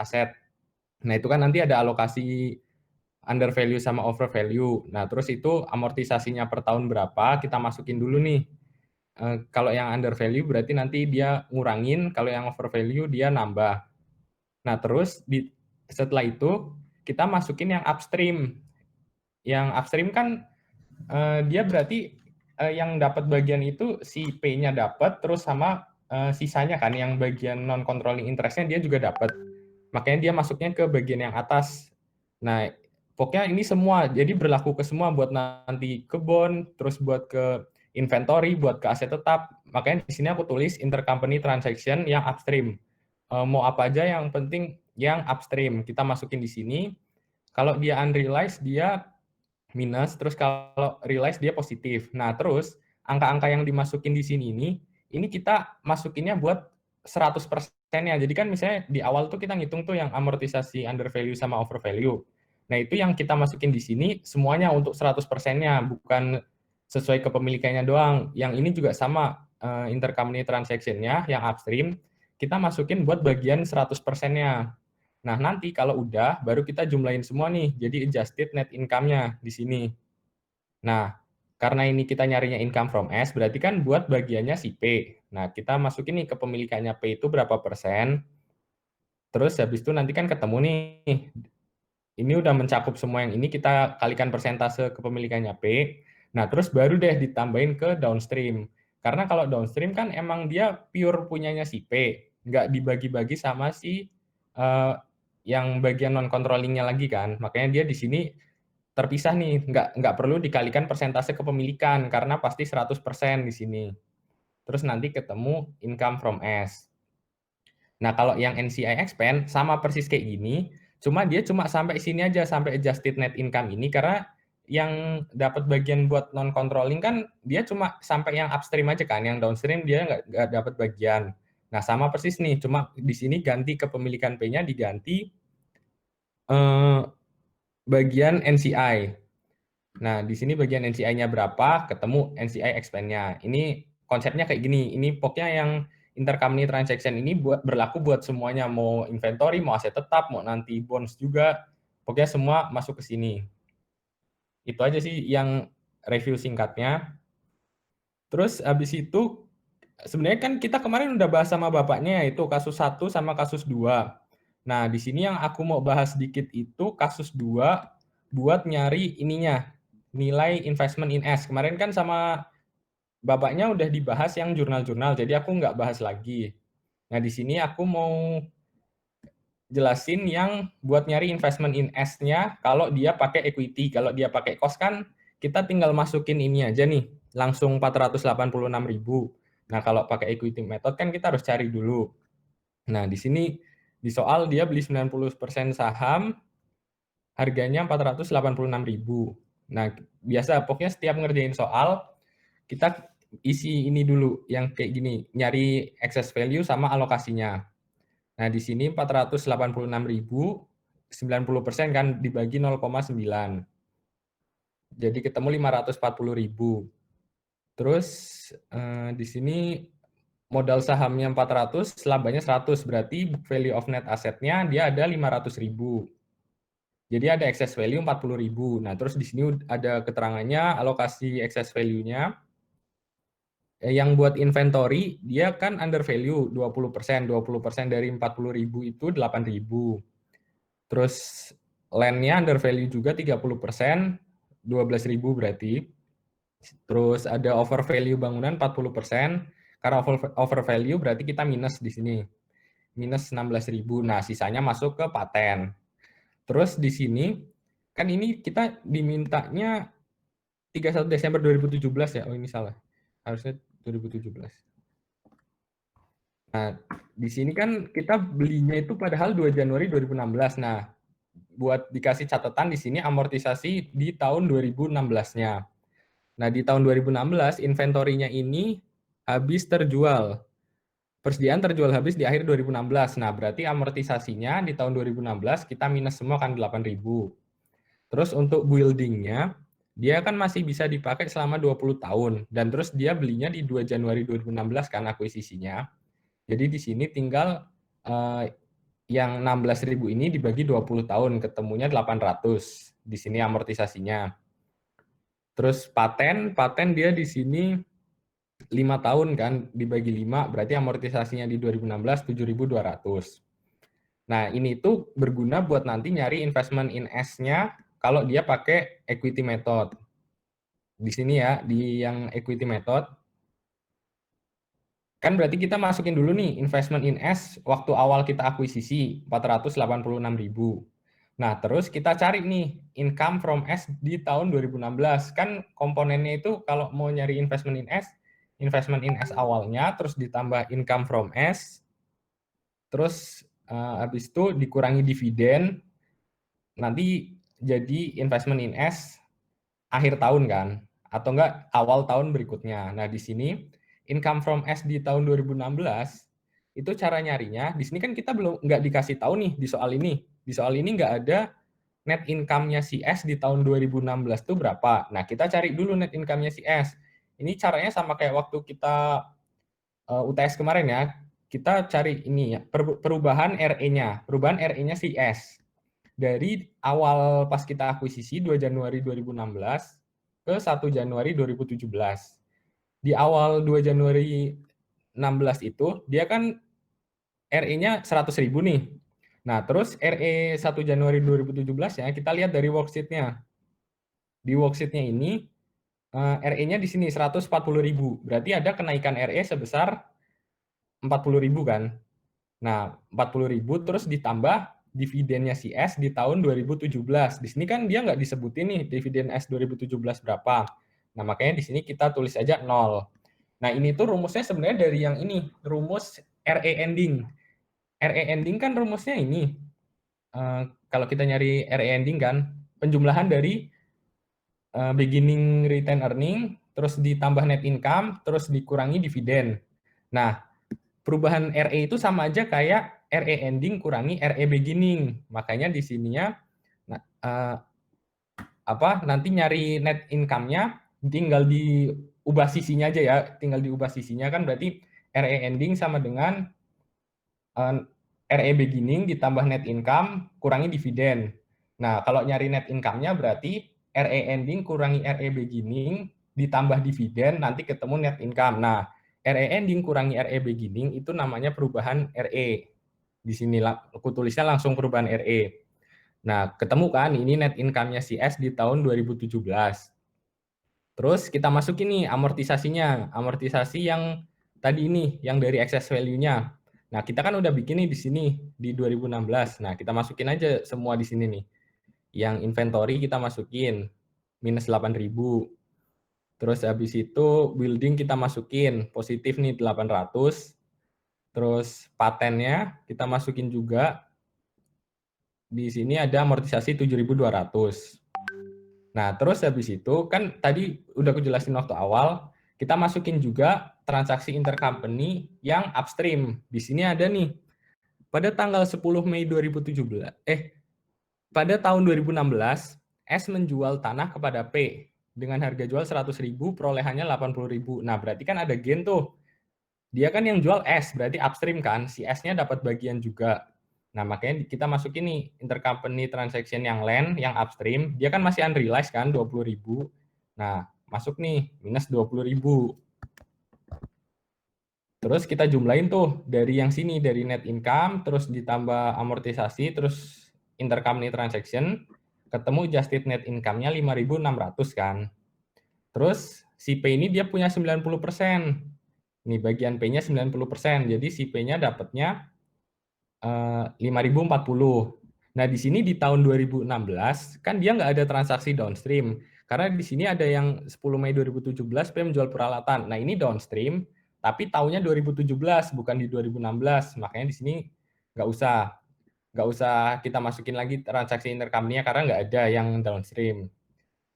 aset. Nah, itu kan nanti ada alokasi under value sama over value. Nah, terus itu amortisasinya per tahun berapa, kita masukin dulu nih. Kalau yang under value berarti nanti dia ngurangin, kalau yang over value dia nambah. Nah, terus setelah itu kita masukin yang upstream. Yang upstream kan dia berarti yang dapat bagian itu si P-nya dapat, terus sama sisanya kan yang bagian non controlling interest-nya dia juga dapat. Makanya dia masuknya ke bagian yang atas. Nah, pokoknya ini semua jadi berlaku ke semua, buat nanti ke bond, terus buat ke inventory, buat ke aset tetap. Makanya di sini aku tulis intercompany transaction yang upstream. Mau apa aja yang penting yang upstream kita masukin di sini. Kalau dia unrealized dia minus, terus kalau realize dia positif. Nah, terus angka-angka yang dimasukin di sini ini kita masukinnya buat 100%-nya. Jadi kan misalnya di awal tuh kita ngitung tuh yang amortisasi under value sama over value. Nah, itu yang kita masukin di sini semuanya untuk 100%-nya, bukan sesuai kepemilikannya doang. Yang ini juga sama, intercompany transaction-nya yang upstream, kita masukin buat bagian 100%-nya. Nah, nanti kalau udah, baru kita jumlahin semua nih, jadi adjusted net income-nya di sini. Nah, karena ini kita nyarinya income from S, berarti kan buat bagiannya si P. Nah, kita masukin nih kepemilikannya P itu berapa persen, terus habis itu nanti kan ketemu nih, ini udah mencakup semua yang ini, kita kalikan persentase kepemilikannya P, nah terus baru deh ditambahin ke downstream. Karena kalau downstream kan emang dia pure punyanya si P, nggak dibagi-bagi sama si yang bagian non-controllingnya lagi kan. Makanya dia di sini terpisah nih, nggak perlu dikalikan persentase kepemilikan, karena pasti 100% di sini. Terus nanti ketemu income from S. Nah, kalau yang NCI expand sama persis kayak gini, cuma dia cuma sampai sini aja, sampai adjusted net income ini, karena yang dapat bagian buat non controlling kan dia cuma sampai yang upstream aja kan, yang downstream dia nggak dapat bagian. Nah, sama persis nih, cuma di sini ganti kepemilikan P-nya diganti bagian NCI. Nah, di sini bagian NCI-nya berapa, ketemu NCI expand-nya. Ini konsepnya kayak gini. Ini pokoknya yang intercompany transaction ini berlaku buat semuanya. Mau inventory, mau aset tetap, mau nanti bonds juga. Pokoknya semua masuk ke sini. Itu aja sih yang review singkatnya. Terus habis itu, sebenarnya kan kita kemarin udah bahas sama bapaknya, yaitu kasus 1 sama kasus 2. Nah, di sini yang aku mau bahas sedikit itu kasus 2 buat nyari ininya, nilai investment in S. Kemarin kan sama bapaknya udah dibahas yang jurnal-jurnal, jadi aku nggak bahas lagi. Nah, di sini aku mau jelasin yang buat nyari investment in S-nya kalau dia pakai equity. Kalau dia pakai cost kan kita tinggal masukin ini aja nih, langsung 486.000. Nah, kalau pakai equity method kan kita harus cari dulu. Nah, di sini di soal dia beli 90% saham, harganya 486.000. Nah, biasa pokoknya setiap ngerjain soal kita isi ini dulu yang kayak gini, nyari excess value sama alokasinya. Nah, di sini 486.000, 90% kan dibagi 0,9. Jadi ketemu 540.000. Terus di sini modal sahamnya 400, labanya 100, berarti book value of net assetnya dia ada 500.000. Jadi ada excess value 40.000. Nah, terus di sini ada keterangannya alokasi excess value-nya. Yang buat inventory dia kan under value 20%. 20% dari 40.000 itu 8.000. Terus land-nya under value juga 30%, 12.000 berarti. Terus ada over value bangunan 40%. Karena over value berarti kita minus di sini. Minus 16.000. Nah, sisanya masuk ke paten. Terus di sini kan ini kita dimintanya 31 Desember 2017 ya. Oh, ini salah. Harusnya 2017. Nah, di sini kan kita belinya itu padahal 2 Januari 2016. Nah, buat dikasih catatan di sini amortisasi di tahun 2016-nya. Nah, di tahun 2016 inventorinya ini habis terjual. Persediaan terjual habis di akhir 2016. Nah, berarti amortisasinya di tahun 2016 kita minus semua kan 8.000. Terus untuk buildingnya, dia kan masih bisa dipakai selama 20 tahun. Dan terus dia belinya di 2 Januari 2016 kan akuisisinya. Jadi di sini tinggal yang 16.000 ini dibagi 20 tahun, ketemunya 800. Di sini amortisasinya. Terus paten dia di sini 5 tahun kan, dibagi 5, berarti amortisasinya di 2016 7.200. Nah, ini tuh berguna buat nanti nyari investment in S-nya kalau dia pakai equity method. Di sini ya, di yang equity method, kan berarti kita masukin dulu nih investment in S waktu awal kita akuisisi 486.000. Nah, terus kita cari nih income from S di tahun 2016. Kan komponennya itu kalau mau nyari investment in S awalnya, terus ditambah income from S, terus habis itu dikurangi dividen, nanti jadi investment in S akhir tahun kan, atau enggak awal tahun berikutnya. Nah, di sini income from S di tahun 2016 itu cara nyarinya. Di sini kan kita belum nggak dikasih tahu nih di soal ini. Di soal ini nggak ada net income-nya si S di tahun 2016 itu berapa. Nah, kita cari dulu net income-nya si S. Ini caranya sama kayak waktu kita UTS kemarin ya. Kita cari ini ya, perubahan RE-nya. Perubahan RE-nya si S. Dari awal pas kita akuisisi 2 Januari 2016 ke 1 Januari 2017. Di awal 2 Januari 16 itu dia kan RE-nya 100.000 nih. Nah, terus RE 1 Januari 2017 ya, kita lihat dari worksheet-nya. Di worksheet-nya ini RE-nya di sini 140.000. Berarti ada kenaikan RE sebesar 40.000 kan. Nah, 40.000 terus ditambah dividennya si S di tahun 2017. Di sini kan dia nggak disebutin nih dividen S 2017 berapa. Nah, makanya di sini kita tulis aja 0. Nah, ini tuh rumusnya sebenarnya dari yang ini, rumus RE ending. RE ending kan rumusnya ini. Kalau kita nyari RE ending kan, penjumlahan dari beginning return earning, terus ditambah net income, terus dikurangi dividen. Nah, perubahan RE itu sama aja kayak RE ending kurangi RE beginning. Makanya di sininya nanti nyari net income-nya tinggal diubah sisinya aja ya. Tinggal diubah sisinya kan berarti RE ending sama dengan RE beginning ditambah net income kurangi dividen. Nah, kalau nyari net income-nya berarti RE ending kurangi RE beginning ditambah dividen nanti ketemu net income. Nah, RE ending kurangi RE beginning itu namanya perubahan RE. Di sini aku tulisnya langsung perubahan RE. Nah, ketemu kan ini net income-nya si S di tahun 2017. Terus kita masukin nih amortisasinya. Amortisasi yang tadi ini, yang dari excess value-nya. Nah, kita kan udah bikin nih di sini di 2016. Nah, kita masukin aja semua di sini nih. Yang inventory kita masukin minus 8.000. Terus habis itu building kita masukin positif nih 800. Terus patennya kita masukin juga. Di sini ada amortisasi 7.200. Nah, terus habis itu kan tadi udah aku jelasin waktu awal, kita masukin juga transaksi intercompany yang upstream. Di sini ada nih, pada tanggal 10 Mei 2017, pada tahun 2016, S menjual tanah kepada P dengan harga jual 100.000, perolehannya 80.000. Nah, berarti kan ada gain tuh. Dia kan yang jual S, berarti upstream kan, si S-nya dapat bagian juga. Nah, makanya kita masukin nih intercompany transaction yang land, yang upstream, dia kan masih unrealized kan, 20.000. Nah, masuk nih, minus 20.000. Terus kita jumlahin tuh dari yang sini, dari net income, terus ditambah amortisasi, terus intercompany transaction, ketemu adjusted net income-nya 5.600 kan. Terus si P ini dia punya 90%. Ini bagian P-nya 90%, jadi si P-nya dapatnya 5.040. Nah, di sini di tahun 2016 kan dia nggak ada transaksi downstream. Karena di sini ada yang 10 Mei 2017 P menjual peralatan. Nah, ini downstream, tapi tahunnya 2017 bukan di 2016. Makanya di sini nggak usah kita masukin lagi transaksi intercompany-nya karena nggak ada yang downstream.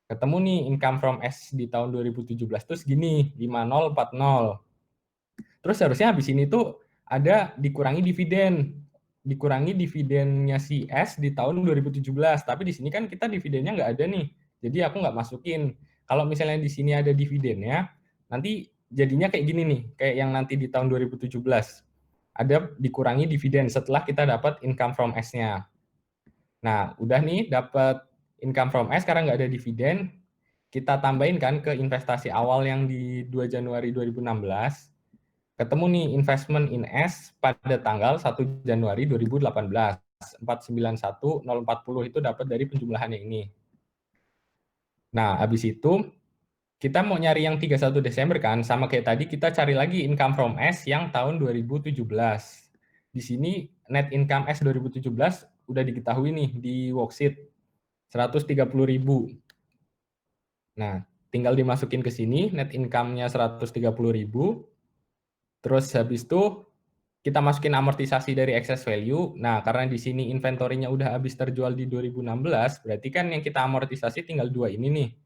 Ketemu nih income from S di tahun 2017 terus gini 5040. Terus harusnya habis ini tuh ada dikurangi dividennya si S di tahun 2017. Tapi di sini kan kita dividennya nggak ada nih. Jadi aku nggak masukin. Kalau misalnya di sini ada dividennya, nanti jadinya kayak gini nih, kayak yang nanti di tahun 2017. ada dikurangi dividen setelah kita dapat income from S-nya. Nah, udah nih dapat income from S, sekarang nggak ada dividen, kita tambahin kan ke investasi awal yang di 2 Januari 2016, ketemu nih investment in S pada tanggal 1 Januari 2018, 491.040 itu dapat dari penjumlahannya ini. Nah, habis itu kita mau nyari yang 31 Desember kan, sama kayak tadi kita cari lagi income from S yang tahun 2017. Di sini net income S 2017 udah diketahui nih di worksheet 130.000. Nah, tinggal dimasukin ke sini net income-nya 130.000. Terus habis itu kita masukin amortisasi dari excess value. Nah, karena di sini inventory-nya udah habis terjual di 2016, berarti kan yang kita amortisasi tinggal dua ini nih.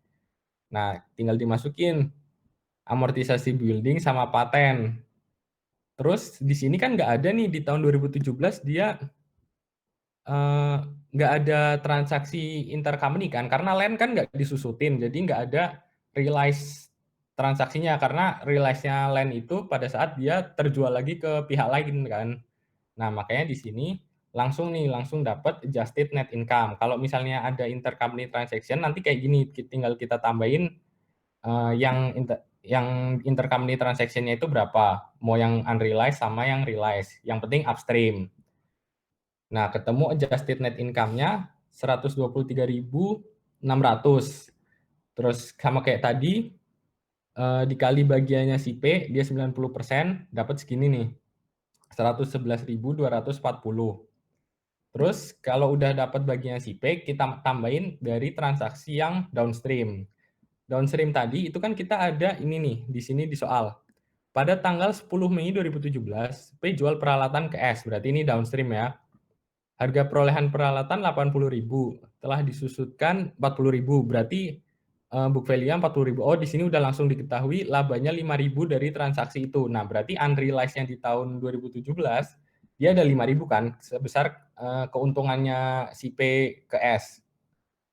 Nah, tinggal dimasukin amortisasi building sama paten. Terus di sini kan nggak ada nih di tahun 2017 dia nggak ada transaksi intercompany kan, karena land kan nggak disusutin, jadi nggak ada realize transaksinya, karena realize-nya land itu pada saat dia terjual lagi ke pihak lain kan. Nah, makanya di sini langsung dapat adjusted net income. Kalau misalnya ada intercompany transaction, nanti kayak gini, tinggal kita tambahin yang intercompany transaction-nya itu berapa, mau yang unrealized sama yang realized, yang penting upstream. Nah, ketemu adjusted net income-nya 123.600. Terus sama kayak tadi, dikali bagiannya si P, dia 90%, dapat segini nih, 111.240. Terus kalau udah dapat bagiannya si P, kita tambahin dari transaksi yang downstream. Downstream tadi itu kan kita ada ini nih, di sini di soal. Pada tanggal 10 Mei 2017, P jual peralatan ke S, berarti ini downstream ya. Harga perolehan peralatan 80.000, telah disusutkan 40.000, berarti book value-nya 40.000. Oh, di sini udah langsung diketahui labanya 5.000 dari transaksi itu. Nah, berarti unrealized yang di tahun 2017 dia ada 5.000 kan, sebesar keuntungannya si P ke S.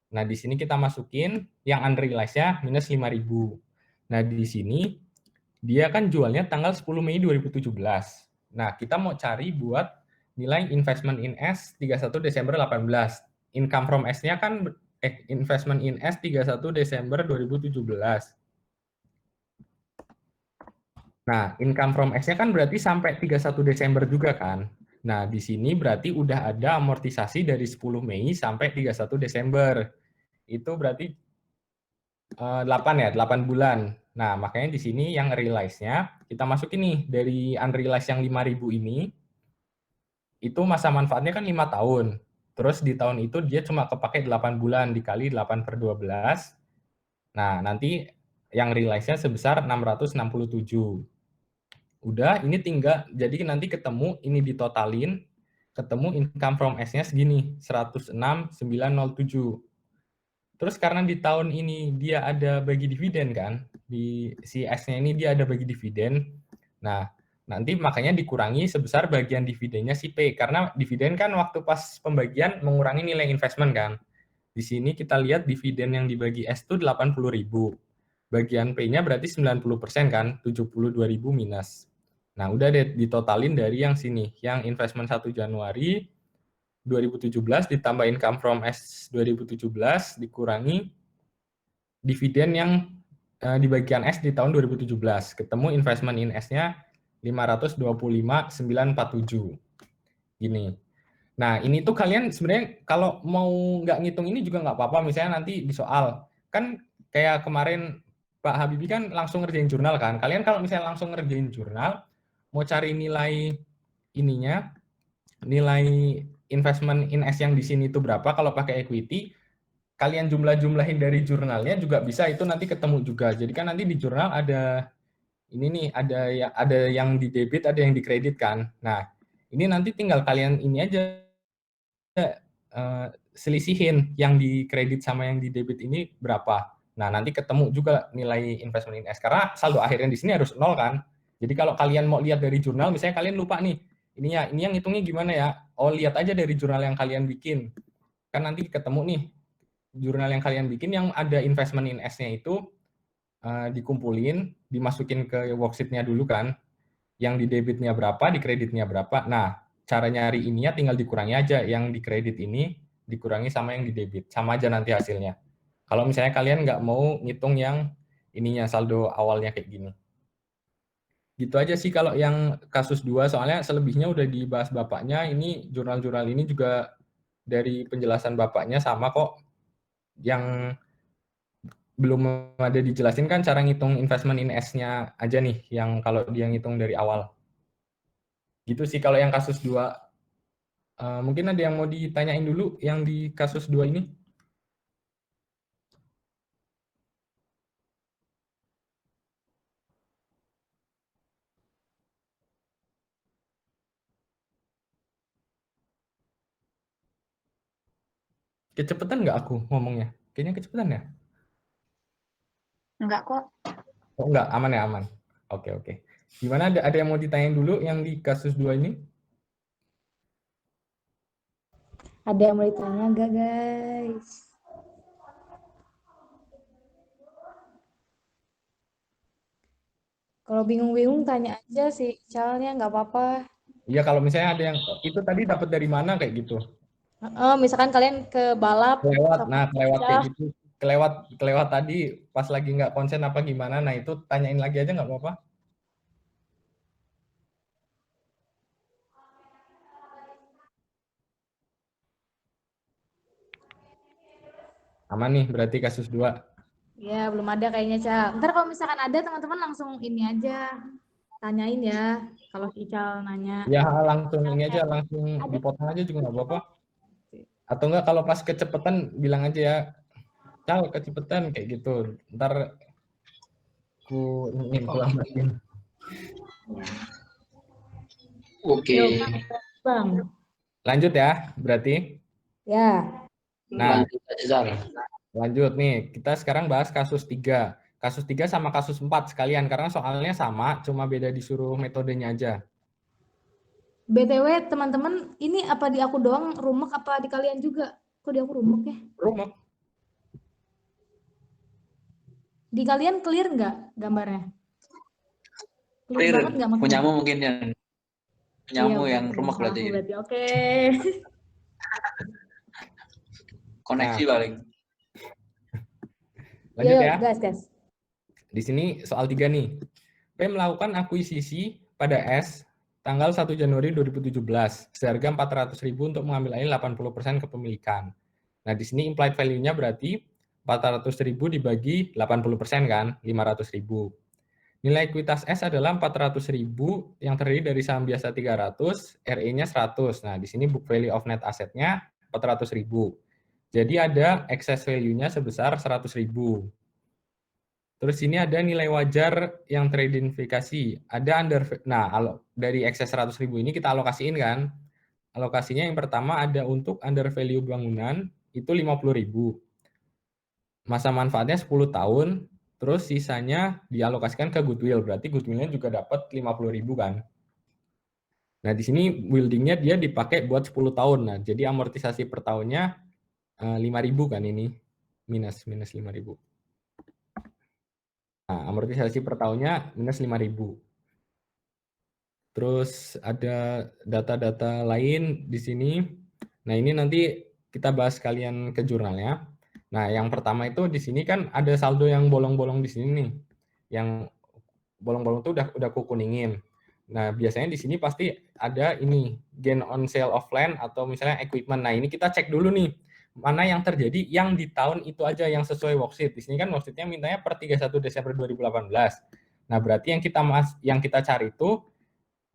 Nah, di sini kita masukin yang unrealized-nya minus 5.000. Nah, di sini dia kan jualnya tanggal 10 Mei 2017. Nah, kita mau cari buat nilai investment in S 31 Desember 18. Income from S-nya kan investment in S 31 Desember 2017. Nah, income from S-nya kan berarti sampai 31 Desember juga kan. Nah, di sini berarti udah ada amortisasi dari 10 Mei sampai 31 Desember. Itu berarti 8 ya, 8 bulan. Nah, makanya di sini yang realize-nya kita masukin nih dari unrealized yang 5.000 ini, itu masa manfaatnya kan 5 tahun. Terus di tahun itu dia cuma kepake 8 bulan dikali 8/12. Nah, nanti yang realize-nya sebesar 667. Udah, ini tinggal, jadi nanti ketemu, ini ditotalin, ketemu income from S-nya segini, 106.907. Terus karena di tahun ini dia ada bagi dividen kan, di si S-nya ini dia ada bagi dividen. Nah, nanti makanya dikurangi sebesar bagian dividennya si P, karena dividen kan waktu pas pembagian mengurangi nilai investment kan. Di sini kita lihat dividen yang dibagi S itu 80.000. Bagian P-nya berarti 90% kan, 72.000 minus. Nah, udah deh ditotalin dari yang sini, yang investment 1 Januari 2017 ditambah income from S 2017 dikurangi dividen yang di bagian S di tahun 2017. Ketemu investment in S-nya 525.947. Gini. Nah, ini tuh kalian sebenarnya kalau mau nggak ngitung ini juga nggak apa-apa, misalnya nanti di soal. Kan kayak kemarin Pak Habibie kan langsung ngerjain jurnal kan. Kalian kalau misalnya langsung ngerjain jurnal, mau cari nilai ininya, nilai investment in S yang di sini itu berapa kalau pakai equity, kalian jumlah-jumlahin dari jurnalnya juga bisa, itu nanti ketemu juga. Jadi kan nanti di jurnal ada ini nih, ada yang di debit, ada yang di kredit kan. Nah, ini nanti tinggal kalian ini aja selisihin yang di kredit sama yang di debit ini berapa. Nah, nanti ketemu juga nilai investment in S, karena saldo akhirnya di sini harus nol kan. Jadi kalau kalian mau lihat dari jurnal, misalnya kalian lupa nih, ini yang hitungnya gimana ya? Oh, lihat aja dari jurnal yang kalian bikin. Kan nanti ketemu nih, jurnal yang kalian bikin yang ada investment in S-nya itu dikumpulin, dimasukin ke worksheet-nya dulu kan. yang di debitnya berapa, di kreditnya berapa. Nah, cara nyari ininya tinggal dikurangi aja, yang di kredit ini dikurangi sama yang di debit, sama aja nanti hasilnya. Kalau misalnya kalian nggak mau ngitung yang ininya, saldo awalnya kayak gini. Gitu aja sih kalau yang kasus 2, soalnya selebihnya udah dibahas Bapaknya, ini jurnal-jurnal ini juga dari penjelasan Bapaknya sama kok. Yang belum ada dijelasin kan cara ngitung investment in S-nya aja nih, yang kalau dia ngitung dari awal. Gitu sih kalau yang kasus 2. Mungkin ada yang mau ditanyain dulu yang di kasus 2 ini? Kecepatan nggak aku ngomongnya? Kayaknya kecepatan ya? Enggak kok. Oh nggak, aman ya, aman. Oke, oke. Gimana, ada yang mau ditanyain dulu yang di kasus 2 ini? Ada yang mau ditanya enggak, guys? Kalau bingung-bingung tanya aja sih, Icalnya nggak apa-apa. Iya, kalau misalnya ada yang, itu tadi dapat dari mana kayak gitu? Misalkan kalian ke balap Kelewat, sama nah kelewat Ical, kayak gitu. Kelewat tadi pas lagi nggak konsen apa gimana, nah itu tanyain lagi aja nggak apa-apa. Aman nih berarti kasus 2. ya belum ada kayaknya, Cal. Ntar kalau misalkan ada teman-teman langsung ini aja, tanyain ya. Kalau si Ical nanya, Ya langsung ini Icalnya aja, langsung ada. dipotong aja juga nggak apa-apa. Atau enggak kalau pas kecepatan bilang aja ya, Cal kecepatan kayak gitu. Ntar ku lambatin. Oke, Yuk, Bang. Lanjut ya, berarti. Ya, Nah, lanjut aja Zal. lanjut nih. Kita sekarang bahas kasus 3. Kasus 3 sama kasus 4 sekalian, karena soalnya sama, cuma beda disuruh metodenya aja. BTW teman-teman, ini apa di aku doang rumek apa di kalian juga? Kok di aku rumek ya? Rumah. Di kalian clear nggak gambarnya? Clear Clear, banget nggak maksudnya? punyamu mungkin yang Iya, punyamu yang punya rumah aku berarti. berarti. Oke. Koneksi Nah, paling. lanjut Yuk, ya. gas, gas. Di sini soal 3 nih. P melakukan akuisisi pada S tanggal 1 Januari 2017 seharga 400.000 untuk mengambil alih 80% kepemilikan. Nah, di sini implied value-nya berarti 400.000 dibagi 80% kan, 500.000. Nilai ekuitas S adalah 400.000 yang terdiri dari saham biasa 300, RE-nya 100. Nah, di sini book value of net asset-nya 400.000. Jadi ada excess value-nya sebesar 100.000. Terus ini ada nilai wajar yang teridentifikasi. Ada nah, dari excess 100.000 ini kita alokasiin kan. Alokasinya yang pertama ada untuk under value bangunan itu 50.000. Masa manfaatnya 10 tahun, terus sisanya dialokasikan ke goodwill. Berarti goodwill-nya juga dapat 50.000 kan. Nah, di sini building-nya dia dipakai buat 10 tahun. Nah, jadi amortisasi per tahunnya 5.000 kan ini. Minus 5.000. Nah, amortisasi per tahunnya minus 5.000. Terus ada data-data lain di sini. Nah, ini nanti kita bahas kalian ke jurnalnya. Nah, yang pertama itu di sini kan ada saldo yang bolong-bolong di sini nih. Yang bolong-bolong itu udah kukuningin. Nah, biasanya di sini pasti ada ini gain on sale of land atau misalnya equipment. Nah, ini kita cek dulu nih mana yang terjadi yang di tahun itu aja yang sesuai worksheet. Di sini kan worksheetnya mintanya per 31 Desember 2018. Nah, berarti yang kita cari itu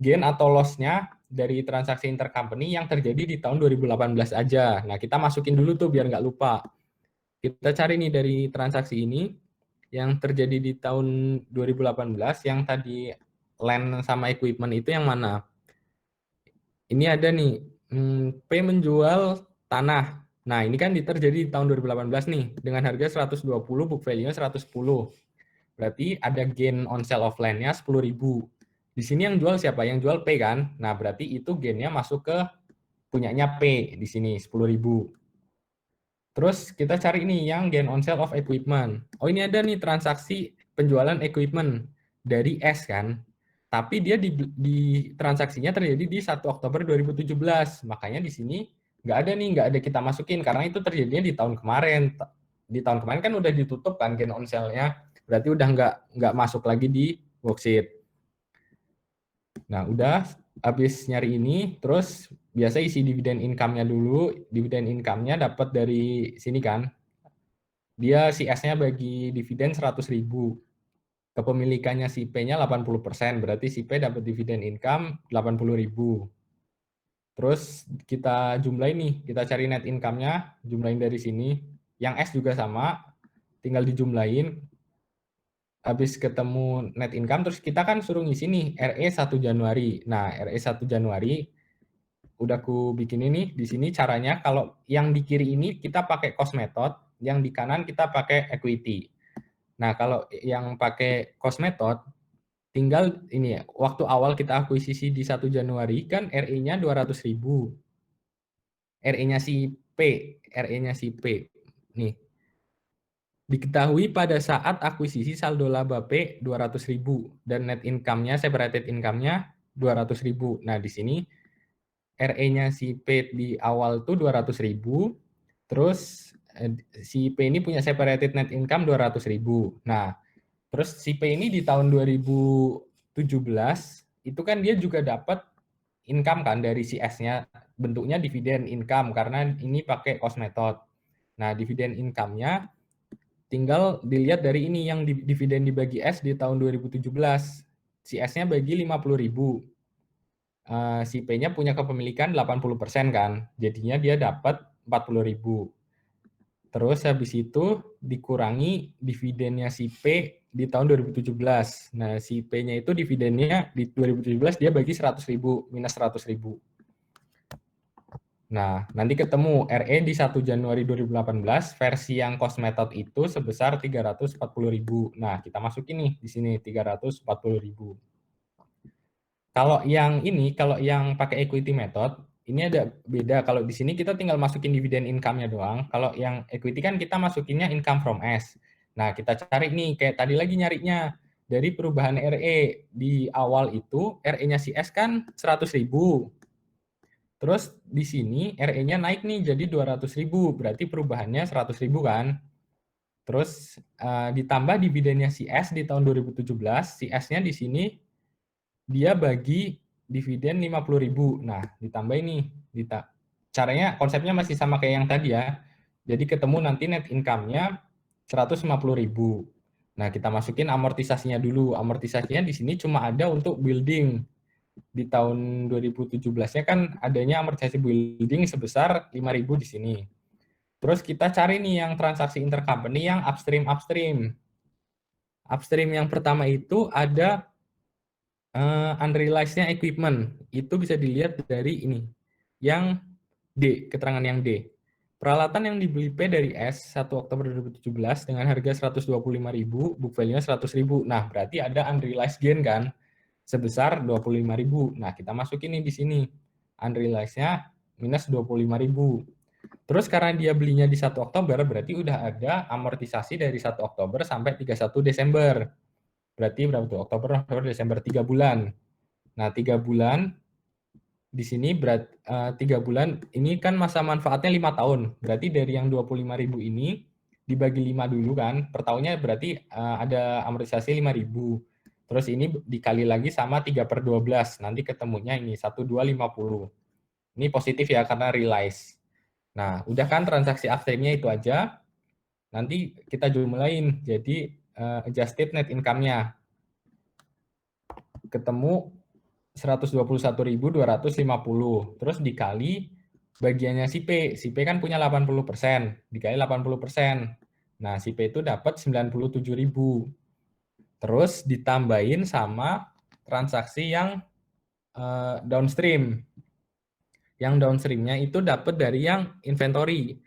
gain atau loss-nya dari transaksi intercompany yang terjadi di tahun 2018 aja. Nah, kita masukin dulu tuh biar nggak lupa. Kita cari nih dari transaksi ini yang terjadi di tahun 2018 yang tadi land sama equipment itu yang mana? Ini ada nih, P menjual tanah. Nah, ini kan terjadi di tahun 2018 nih dengan harga 120, book value-nya 110. Berarti ada gain on sale of land-nya 10.000. Di sini yang jual siapa? Yang jual P kan? Nah, berarti itu gain-nya masuk ke punyanya P di sini 10.000. Terus kita cari ini yang gain on sale of equipment. Oh, ini ada nih transaksi penjualan equipment dari S kan. Tapi dia di transaksinya terjadi di 1 Oktober 2017. Makanya di sini nggak ada kita masukin karena itu terjadinya di tahun kemarin. Di tahun kemarin kan udah ditutup kan gain on sale-nya, berarti udah nggak masuk lagi di worksheet. Nah, udah habis nyari ini, terus biasa isi dividen income-nya dulu. Dividen income-nya dapat dari sini kan. Dia si S-nya bagi dividen 100.000. Kepemilikannya si P-nya 80%, berarti si P dapat dividen income 80.000. Terus kita jumlahin nih, kita cari net income-nya, jumlahin dari sini. Yang S juga sama, tinggal dijumlahin. Habis ketemu net income, terus kita kan suruh ngisi nih, RE 1 Januari. Nah, RE 1 Januari, udah aku bikin ini, di sini caranya, kalau yang di kiri ini kita pakai cost method, yang di kanan kita pakai equity. Nah, kalau yang pakai cost method, tinggal ini ya, waktu awal kita akuisisi di 1 Januari kan RE-nya 200.000. RE-nya si P, RE-nya si P. Nih. Diketahui pada saat akuisisi saldo laba P 200.000 dan net income-nya, separated income-nya 200.000. Nah, di sini RE-nya si P di awal tuh 200.000, terus si P ini punya separated net income 200.000. Nah, terus si P ini di tahun 2017 itu kan dia juga dapat income kan dari si S-nya, bentuknya dividen income karena ini pakai cost method. Nah, dividen income-nya tinggal dilihat dari ini yang dividen dibagi S di tahun 2017. Si S-nya bagi 50.000. Si P-nya punya kepemilikan 80% kan. Jadinya dia dapat 40.000. Terus habis itu dikurangi dividennya si P di tahun 2017. Nah, si P-nya itu dividennya di 2017 dia bagi 100.000, minus 100.000. Nah, nanti ketemu RE di 1 Januari 2018 versi yang cost method itu sebesar 340.000. Nah, kita masukin nih di sini 340.000. Kalau yang ini, kalau yang pakai equity method, ini ada beda. Kalau di sini kita tinggal masukin dividen income-nya doang. Kalau yang equity kan kita masukinnya income from S. Nah, kita cari nih, kayak tadi lagi nyarinya. Dari perubahan RE di awal itu, RE-nya si S kan 100.000. Terus di sini RE-nya naik nih jadi 200.000, berarti perubahannya 100.000 kan. Terus ditambah dividennya si S di tahun 2017, si S-nya di sini dia bagi dividen 50.000. Nah, ditambah ini. Caranya konsepnya masih sama kayak yang tadi ya. Jadi ketemu nanti net income-nya 150.000. Nah, kita masukin amortisasinya dulu. Amortisasinya di sini cuma ada untuk building. Di tahun 2017-nya kan adanya amortisasi building sebesar 5.000 di sini. Terus kita cari nih yang transaksi intercompany yang upstream. Upstream yang pertama itu ada unrealized-nya equipment. Itu bisa dilihat dari ini. Yang D, keterangan yang D. Peralatan yang dibeli P dari S 1 Oktober 2017 dengan harga 125.000, book value-nya 100.000. Nah, berarti ada unrealized gain kan? Sebesar 25.000. Nah, kita masukin nih di sini. Unrealized-nya minus 25.000. Terus karena dia belinya di 1 Oktober, berarti udah ada amortisasi dari 1 Oktober sampai 31 Desember. Berarti berapa tuh? Oktober, November, Desember, 3 bulan. Nah, 3 bulan di sini 3 bulan ini kan masa manfaatnya 5 tahun. Berarti dari yang 25.000 ini dibagi 5 dulu kan. Per tahunnya berarti ada amortisasi 5.000. Terus ini dikali lagi sama 3/12. Nanti ketemunya ini 1,250. Ini positif ya karena realize. Nah, udah kan transaksi upstream-nya itu aja. Nanti kita jumlahin. Jadi adjusted net income-nya. Ketemu 121.250. Terus dikali bagiannya si P. Si P kan punya 80%. Dikali 80%. Nah, si P itu dapat 97.000. Terus ditambahin sama transaksi yang downstream. Yang downstream-nya itu dapat dari yang inventory.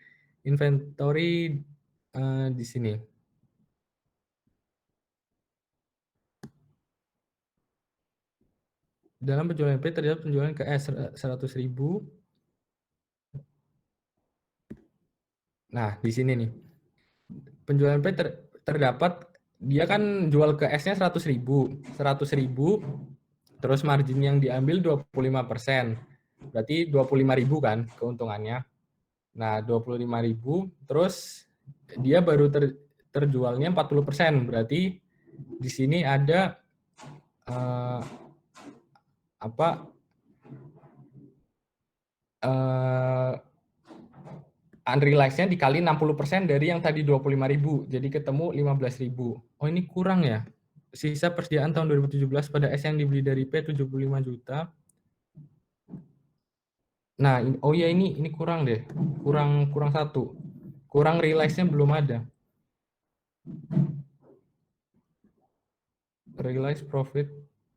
Inventory di sini. Dalam penjualan P terdapat penjualan ke S 100.000. Nah, di sini nih. Penjualan P terdapat, dia kan jual ke S-nya 100.000. 100.000 Terus margin yang diambil 25%. Berarti 25.000 kan keuntungannya. Nah, 25.000 terus dia baru terjualnya 40%. Berarti di sini ada unrealized-nya dikali 60% dari yang tadi 25.000. Jadi ketemu 15.000. Oh, ini kurang ya. Sisa persediaan tahun 2017 pada S yang dibeli dari P 75 juta. Nah, oh ya ini kurang deh. Kurang satu. Kurang realize-nya belum ada. Realize profit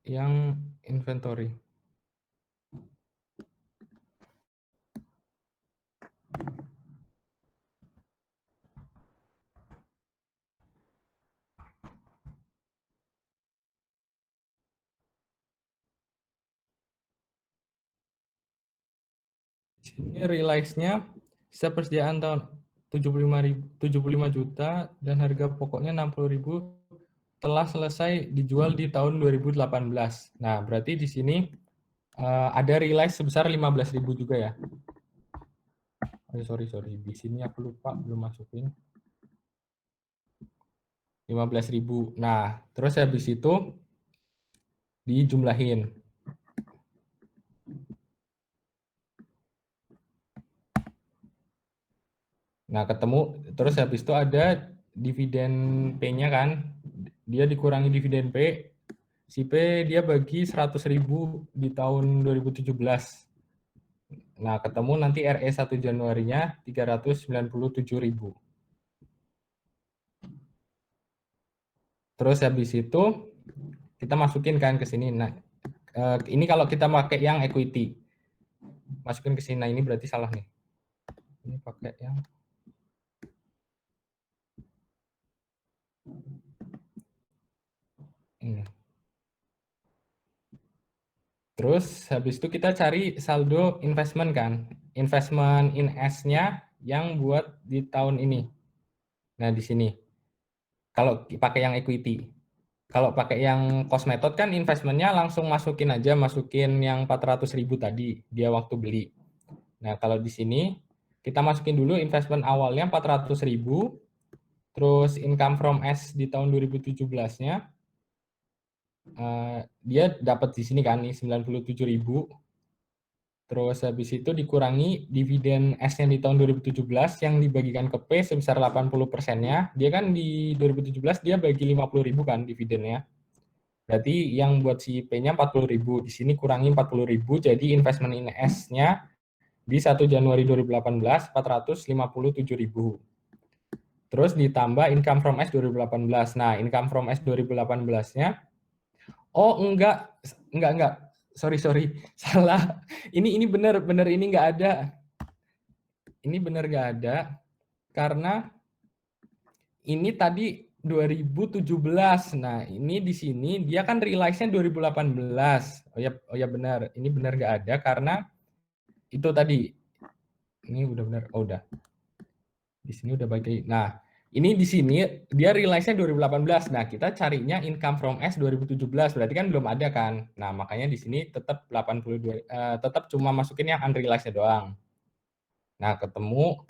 yang inventory. Ini realize-nya sisa persediaan tahun 75 juta dan harga pokoknya 60.000 telah selesai dijual di tahun 2018. Nah, berarti di sini ada realize sebesar 15.000 juga ya. Oh, sorry. Di sini aku lupa belum masukin. 15.000. Nah, terus habis itu dijumlahin. Nah, ketemu terus habis itu ada dividen P-nya kan. Dia dikurangi dividen P. Si P dia bagi 100.000 di tahun 2017. Nah, ketemu nanti RE 1 Januarinya 397.000. Terus habis itu kita masukin kan ke sini. Nah, ini kalau kita pakai yang equity. Masukin ke sini. Nah, ini berarti salah nih. Ini pakai yang ini. Terus habis itu kita cari saldo investment kan. Investment in S-nya yang buat di tahun ini. Nah, di sini. Kalau pakai yang equity. Kalau pakai yang cost method kan investmentnya langsung masukin yang 400.000 tadi dia waktu beli. Nah, kalau di sini kita masukin dulu investment awalnya 400.000, terus income from S di tahun 2017-nya dia dapat di sini kan nih 97.000. Terus habis itu dikurangi dividen S-nya di tahun 2017 yang dibagikan ke P sebesar 80%-nya. Dia kan di 2017 dia bagi 50.000 kan dividennya. Berarti yang buat si P-nya 40.000. Di sini kurangi 40.000 jadi investment in S-nya di 1 Januari 2018 457.000. Terus ditambah income from S 2018. Nah, income from S 2018-nya enggak. Sorry. Salah. Ini benar ini enggak ada. Ini benar enggak ada karena ini tadi 2017. Nah, ini di sini dia kan realize-nya 2018. Oh ya benar. Ini benar enggak ada karena itu tadi. Ini udah benar. Oh, udah. Di sini udah bagi. Nah, ini di sini dia realize-nya 2018. Nah, kita carinya income from S 2017. Berarti kan belum ada kan. Nah, makanya di sini tetap 82 tetap cuma masukin yang unrealized-nya doang. Nah, ketemu.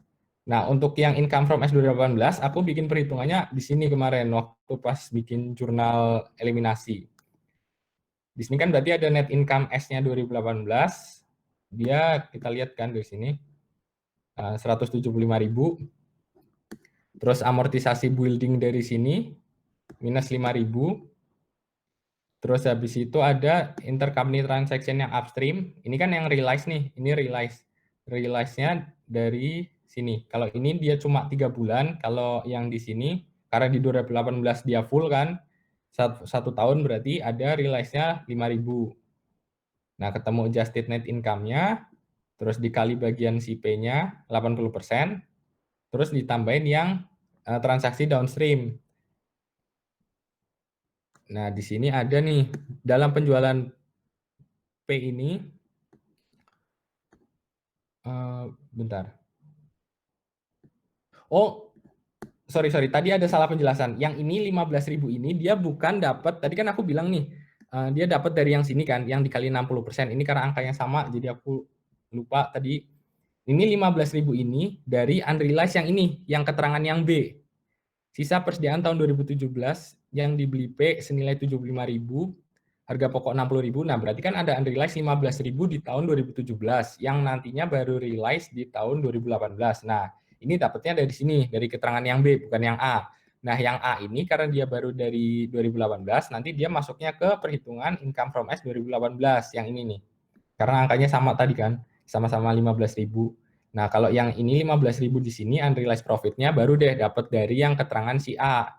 Nah, untuk yang income from S 2018 aku bikin perhitungannya di sini kemarin waktu pas bikin jurnal eliminasi. Di sini kan berarti ada net income S-nya 2018. Dia kita lihat kan di sini 175.000. Terus amortisasi building dari sini minus 5.000. Terus habis itu ada intercompany transaction yang upstream. Ini kan yang realize nih. Ini realize. Realize-nya dari sini. Kalau ini dia cuma 3 bulan. Kalau yang di sini, karena di 2018 dia full kan. 1 tahun berarti ada realize-nya 5.000. Nah, ketemu adjusted net income-nya. Terus dikali bagian si P-nya 80%. Terus ditambahin yang transaksi downstream. Nah, di sini ada nih, dalam penjualan P ini, bentar. Oh, sorry, tadi ada salah penjelasan. Yang ini 15.000 ini dia bukan dapat, tadi kan aku bilang nih, dia dapat dari yang sini kan, yang dikali 60%. Ini karena angkanya sama, jadi aku lupa tadi. Ini 15.000 ini dari unrealized yang ini, yang keterangan yang B. Sisa persediaan tahun 2017 yang dibeli P senilai 75.000, harga pokok 60.000. Nah, berarti kan ada unrealized 15.000 di tahun 2017 yang nantinya baru realize di tahun 2018. Nah, ini dapatnya dari sini, dari keterangan yang B, bukan yang A. Nah, yang A ini karena dia baru dari 2018, nanti dia masuknya ke perhitungan income from S 2018 yang ini nih. Karena angkanya sama tadi kan, sama-sama 15.000. Nah, kalau yang ini 15.000 di sini unrealized profit-nya baru deh dapat dari yang keterangan si A.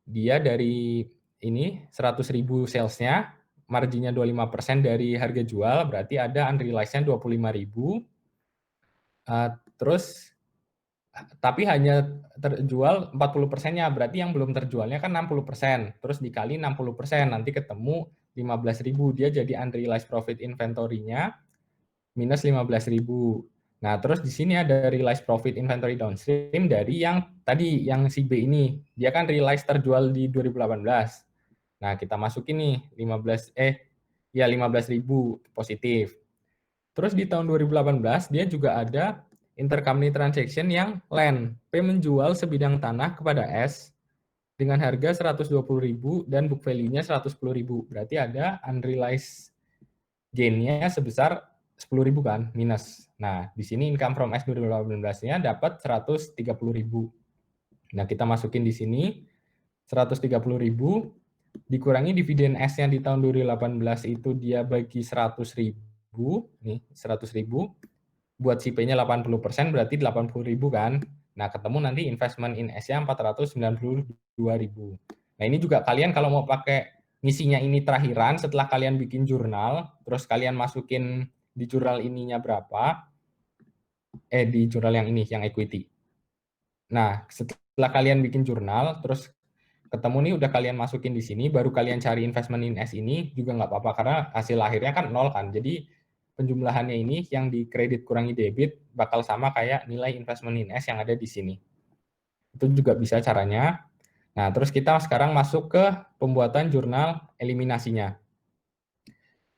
Dia dari ini 100.000 sales-nya, marginnya 25% dari harga jual, berarti ada unrealized-nya 25.000. Terus tapi hanya terjual 40%-nya, berarti yang belum terjualnya kan 60%, terus dikali 60%, nanti ketemu 15.000, dia jadi unrealized profit inventory-nya minus 15.000. Nah, terus di sini ada realized profit inventory downstream dari yang tadi, yang si B ini, dia kan realized terjual di 2018. Nah, kita masukin nih 15.000 positif. Terus di tahun 2018 dia juga ada intercompany transaction yang land. P menjual sebidang tanah kepada S dengan harga 120.000 dan book value-nya 110.000. Berarti ada unrealized gain-nya sebesar 10.000 kan, minus. Nah, di sini income from S 2018-nya dapat 130.000. Nah, kita masukin di sini 130.000 dikurangi dividen S-nya di tahun 2018 itu dia bagi 100.000, nih 100.000, buat si P-nya 80%, berarti 80.000 kan. Nah, ketemu nanti investment in S-nya 492.000. Nah, ini juga kalian kalau mau pakai ngisinya ini terakhiran, setelah kalian bikin jurnal, terus kalian masukin di jurnal ininya berapa, di jurnal yang ini, yang equity. Nah, setelah kalian bikin jurnal, terus ketemu nih udah kalian masukin di sini, baru kalian cari investment in S ini juga nggak apa-apa karena hasil akhirnya kan 0 kan. Jadi penjumlahannya ini yang di kredit kurangi debit bakal sama kayak nilai investment in S yang ada di sini. Itu juga bisa caranya. Nah, terus kita sekarang masuk ke pembuatan jurnal eliminasinya.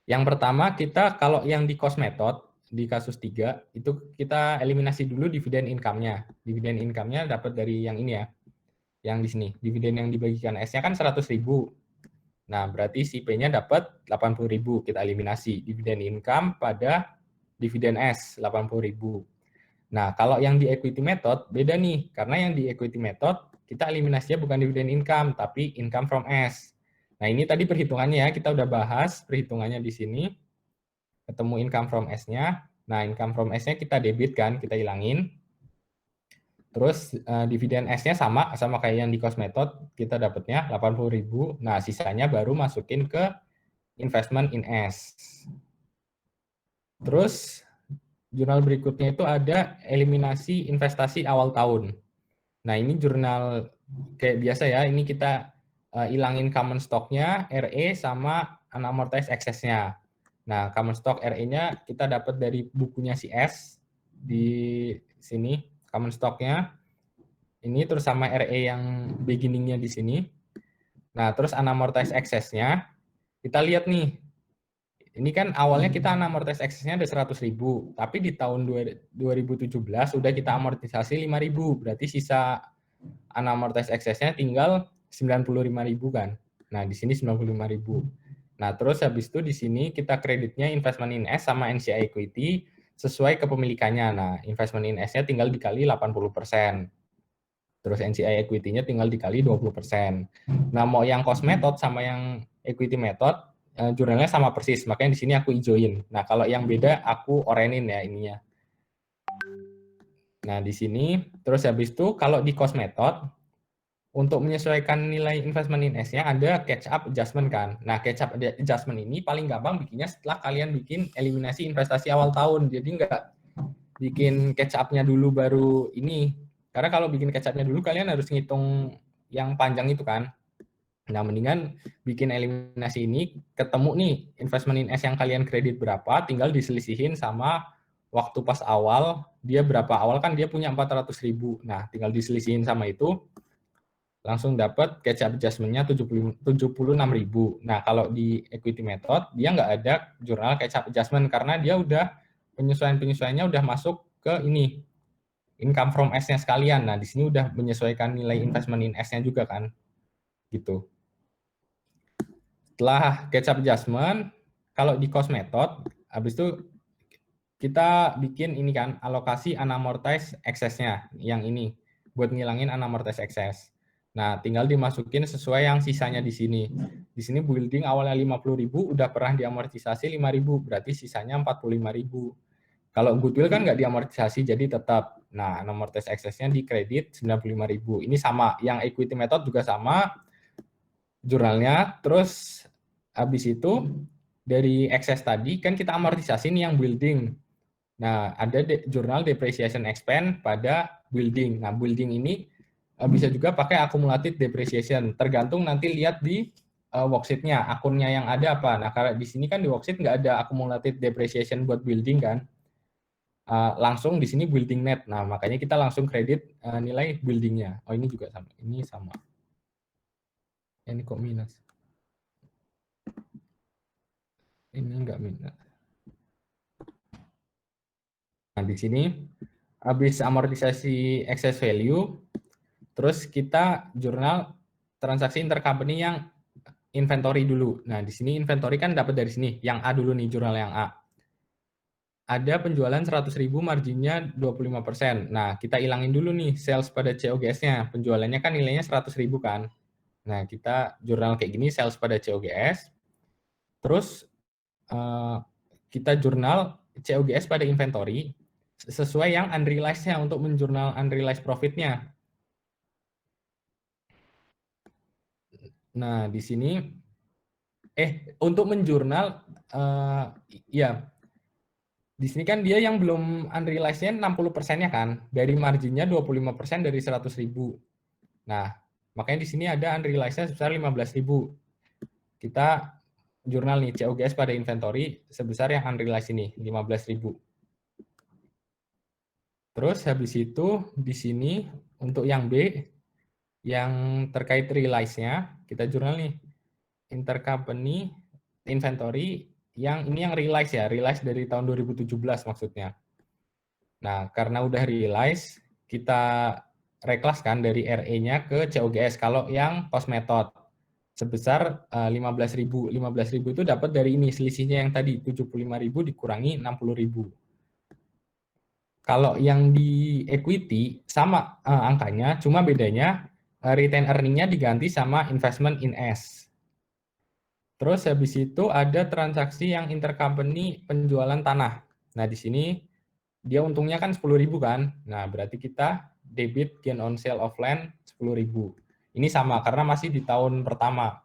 Yang pertama kita kalau yang di cost method di kasus 3 itu kita eliminasi dulu dividen income-nya. Dividen income-nya dapat dari yang ini ya. Yang di sini, dividen yang dibagikan S-nya kan 100.000. Nah, berarti si P-nya dapat 80.000, kita eliminasi. Dividen income pada dividen S, 80.000. Nah, kalau yang di equity method, beda nih. Karena yang di equity method, kita eliminasinya bukan dividen income, tapi income from S. Nah, ini tadi perhitungannya ya, kita udah bahas perhitungannya di sini. Ketemu income from S-nya. Nah, income from S-nya kita debit kan, kita hilangin. Terus dividen S-nya sama kayak yang di cost method, kita dapatnya 80.000. Nah, sisanya baru masukin ke investment in S. Terus jurnal berikutnya itu ada eliminasi investasi awal tahun. Nah, ini jurnal kayak biasa ya, ini kita hilangin common stock-nya, RE sama unamortized excess-nya. Nah, common stock RE-nya kita dapat dari bukunya si S di sini, common stock-nya. Ini terus sama RE yang beginning-nya di sini. Nah, terus unamortized excess-nya, kita lihat nih. Ini kan awalnya kita unamortized excess-nya ada 100.000, tapi di tahun 2017 sudah kita amortisasi 5.000, berarti sisa unamortized excess-nya tinggal 95.000 kan. Nah, di sini 95.000. Nah, terus habis itu di sini kita kreditnya investment in S sama NCI equity sesuai kepemilikannya. Nah, investment in S-nya tinggal dikali 80%. Terus NCI equity-nya tinggal dikali 20%. Nah, mau yang cost method sama yang equity method, jurnalnya sama persis, makanya di sini aku hijauin. Nah, kalau yang beda aku orenin ya ininya. Nah, di sini, terus habis itu kalau di cost method, untuk menyesuaikan nilai investment in S-nya ada catch up adjustment kan. Nah, catch up adjustment ini paling gampang bikinnya setelah kalian bikin eliminasi investasi awal tahun. Jadi nggak bikin catch up-nya dulu baru ini. Karena kalau bikin catch up-nya dulu kalian harus ngitung yang panjang itu kan. Nah, mendingan bikin eliminasi ini, ketemu nih investment in S yang kalian kredit berapa, tinggal diselisihin sama waktu pas awal, dia berapa awal kan dia punya 400.000. Nah, tinggal diselisihin sama itu. langsung dapat catch up adjustment-nya 76.000. Nah, kalau di equity method, dia nggak ada jurnal catch up adjustment karena dia udah penyesuaian-penyesuaiannya udah masuk ke ini, income from S-nya sekalian. Nah, di sini udah menyesuaikan nilai investment in S-nya juga kan, gitu. Setelah catch up adjustment, kalau di cost method, habis itu kita bikin ini kan, alokasi unamortized excess-nya, yang ini, buat ngilangin unamortized excess. Nah, tinggal dimasukin sesuai yang sisanya di sini. Di sini building awalnya 50.000, udah pernah diamortisasi 5.000, berarti sisanya 45.000. Kalau goodwill kan nggak diamortisasi, jadi tetap. Nah, unamortized excess-nya di kredit 95.000. Ini sama, yang equity method juga sama, jurnalnya. Terus habis itu, dari excess tadi, kan kita amortisasi nih yang building. Nah, ada jurnal depreciation expense pada building. Nah, building ini bisa juga pakai accumulated depreciation. Tergantung nanti lihat di worksheet-nya, akunnya yang ada apa. Nah, kalau di sini kan di worksheet nggak ada accumulated depreciation buat building kan. Langsung di sini building net. Nah, makanya kita langsung kredit nilai buildingnya. Oh, ini juga sama. Ini sama. Ini kok minus? Ini nggak minus. Nah, di sini habis amortisasi excess value, terus kita jurnal transaksi intercompany yang inventory dulu. Nah, di sini inventory kan dapat dari sini. Yang A dulu nih, jurnal yang A. Ada penjualan 100.000, marginnya 25%. Nah, kita ilangin dulu nih sales pada COGS-nya. Penjualannya kan nilainya 100.000 kan. Nah, kita jurnal kayak gini, sales pada COGS. Terus kita jurnal COGS pada inventory sesuai yang unrealized-nya untuk menjurnal unrealized profit-nya. Nah, di sini untuk menjurnal ya di sini kan dia yang belum unrealized-nya 60%-nya kan, dari marginnya 25% dari 100.000. Nah, makanya di sini ada unrealized-nya sebesar 15.000. Kita jurnal nih COGS pada inventory sebesar yang unrealized ini 15.000. Terus habis itu di sini untuk yang B yang terkait realize-nya kita jurnal nih intercompany inventory yang ini yang realize ya, realize dari tahun 2017 maksudnya. Nah, karena udah realize kita reklas kan dari RE-nya ke COGS kalau yang cost method sebesar 15.000. 15.000 itu dapat dari ini selisihnya yang tadi 75.000 dikurangi 60.000. Kalau yang di equity sama angkanya, cuma bedanya retain earning-nya diganti sama investment in S. Terus habis itu ada transaksi yang intercompany penjualan tanah. Nah, di sini dia untungnya kan 10.000 kan. Nah, berarti kita debit gain on sale of land 10.000. Ini sama karena masih di tahun pertama.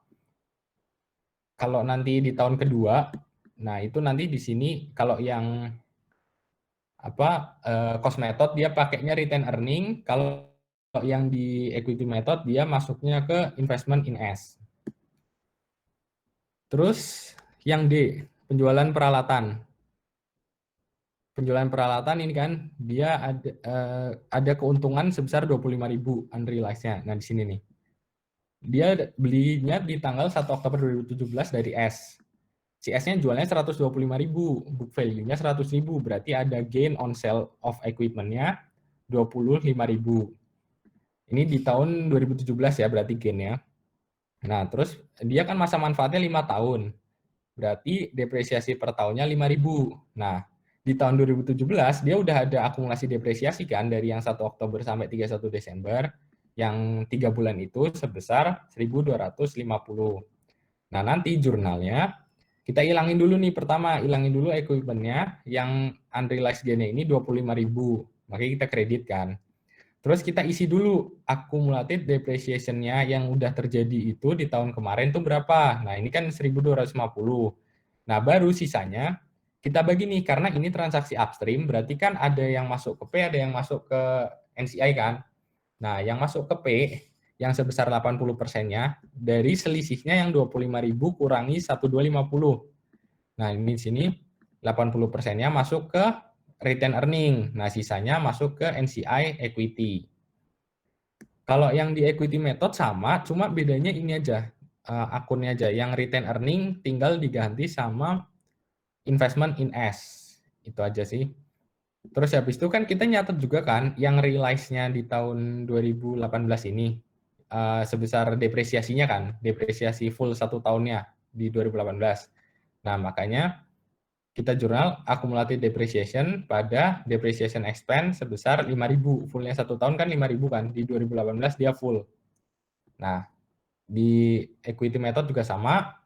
Kalau nanti di tahun kedua, nah itu nanti di sini kalau yang cost method dia pakainya retain earning, kalau yang di equity method dia masuknya ke investment in S. Terus yang D, penjualan peralatan. Penjualan peralatan ini kan dia ada keuntungan sebesar 25.000 unrealized-nya. Nah, di sini nih. Dia belinya di tanggal 1 Oktober 2017 dari S. Si S-nya jualnya 125.000, book value-nya 100.000, berarti ada gain on sale of equipment-nya 25.000. Ini di tahun 2017 ya berarti gain-nya. Nah, terus dia kan masa manfaatnya 5 tahun. Berarti depresiasi per tahunnya 5.000. Nah, di tahun 2017 dia udah ada akumulasi depresiasi kan dari yang 1 Oktober sampai 31 Desember. Yang 3 bulan itu sebesar 1.250. Nah, nanti jurnalnya kita ilangin dulu nih, pertama ilangin dulu equipment-nya yang unrealized gain-nya ini 25.000. Makanya kita kredit kan. Terus kita isi dulu accumulated depreciation-nya yang udah terjadi itu di tahun kemarin tuh berapa. Nah, ini kan 1.250. Nah, baru sisanya kita bagi nih, karena ini transaksi upstream, berarti kan ada yang masuk ke P, ada yang masuk ke NCI kan. Nah, yang masuk ke P, yang sebesar 80%-nya, dari selisihnya yang 25.000 kurangi 1.250. Nah, ini di sini 80%-nya masuk ke retain earning. Nah, sisanya masuk ke NCI equity. Kalau yang di equity method sama, cuma bedanya ini aja, akunnya aja. Yang retain earning tinggal diganti sama investment in S. Itu aja sih. Terus habis itu kan kita nyatet juga kan, yang realize-nya di tahun 2018 ini, sebesar depresiasinya kan, depresiasi full 1 tahunnya di 2018. Nah, makanya kita jurnal accumulated depreciation pada depreciation expense sebesar 5.000. Fullnya 1 tahun kan 5.000 kan, di 2018 dia full. Nah, di equity method juga sama.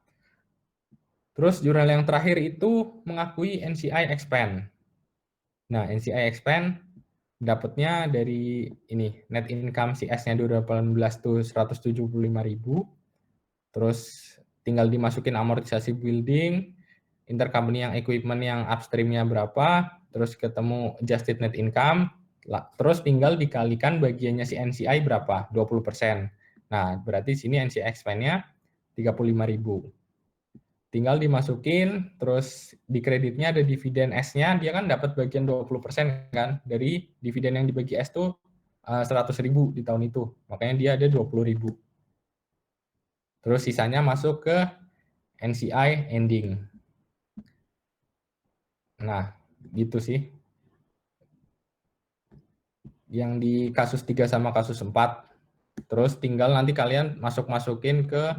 Terus jurnal yang terakhir itu mengakui NCI expand. Nah, NCI expand dapatnya dari ini, net income CS-nya 2018 tuh 175.000. Terus tinggal dimasukin amortisasi building, intercompany yang equipment yang upstream-nya berapa, terus ketemu adjusted net income, terus tinggal dikalikan bagiannya si NCI berapa, 20%. Nah, berarti sini NCI expand-nya 35.000. Tinggal dimasukin, terus di kreditnya ada dividen S-nya, dia kan dapat bagian 20% kan, dari dividen yang dibagi S tuh 100.000 di tahun itu, makanya dia ada 20.000. Terus sisanya masuk ke NCI ending. Nah, gitu sih. Yang di kasus 3 sama kasus 4. Terus tinggal nanti kalian masukin ke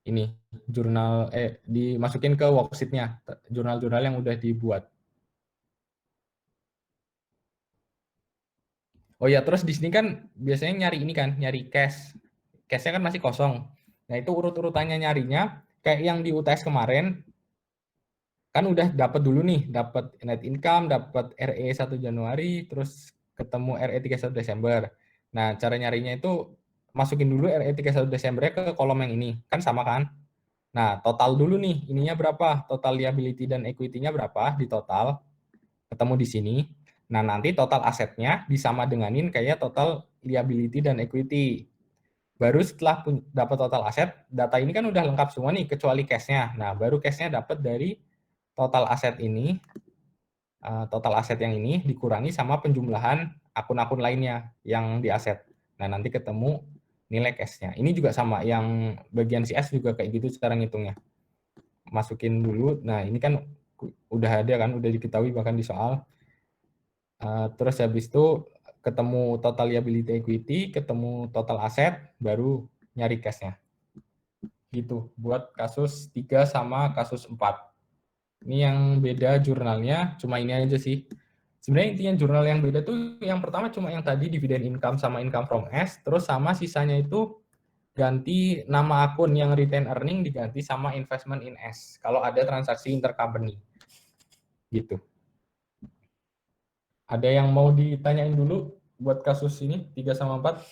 ini, jurnal, dimasukin ke worksheet-nya, jurnal-jurnal yang udah dibuat. Oh ya, terus di sini kan biasanya nyari ini kan, nyari cash. Cash-nya kan masih kosong. Nah, itu urut-urutannya nyarinya, kayak yang di UTS kemarin, kan udah dapat dulu nih, dapat net income, dapat RE 1 Januari, terus ketemu RE 31 Desember. Nah, cara nyarinya itu masukin dulu RE 31 Desembernya ke kolom yang ini, kan sama kan? Nah, total dulu nih, ininya berapa? Total liability dan equity-nya berapa di total? Ketemu di sini. Nah, nanti total asetnya disama denganin kayak total liability dan equity. Baru setelah dapat total aset, data ini kan udah lengkap semua nih, kecuali cash-nya. Nah, baru cash-nya dapat dari total aset ini, total aset yang ini dikurangi sama penjumlahan akun-akun lainnya yang di aset. Nah, nanti ketemu nilai cash-nya. Ini juga sama, yang bagian CS juga kayak gitu cara ngitungnya. Masukin dulu, nah ini kan udah ada kan, udah diketahui bahkan di soal. Terus habis itu ketemu total liability equity, ketemu total aset, baru nyari cash-nya. Gitu, buat kasus 3 sama kasus 4. Ini yang beda jurnalnya, cuma ini aja sih. Sebenarnya intinya jurnal yang beda tuh yang pertama cuma yang tadi dividend income sama income from S, terus sama sisanya itu ganti nama akun yang retain earning diganti sama investment in S. Kalau ada transaksi intercompany. Gitu. Ada yang mau ditanyain dulu buat kasus ini 3 sama 4?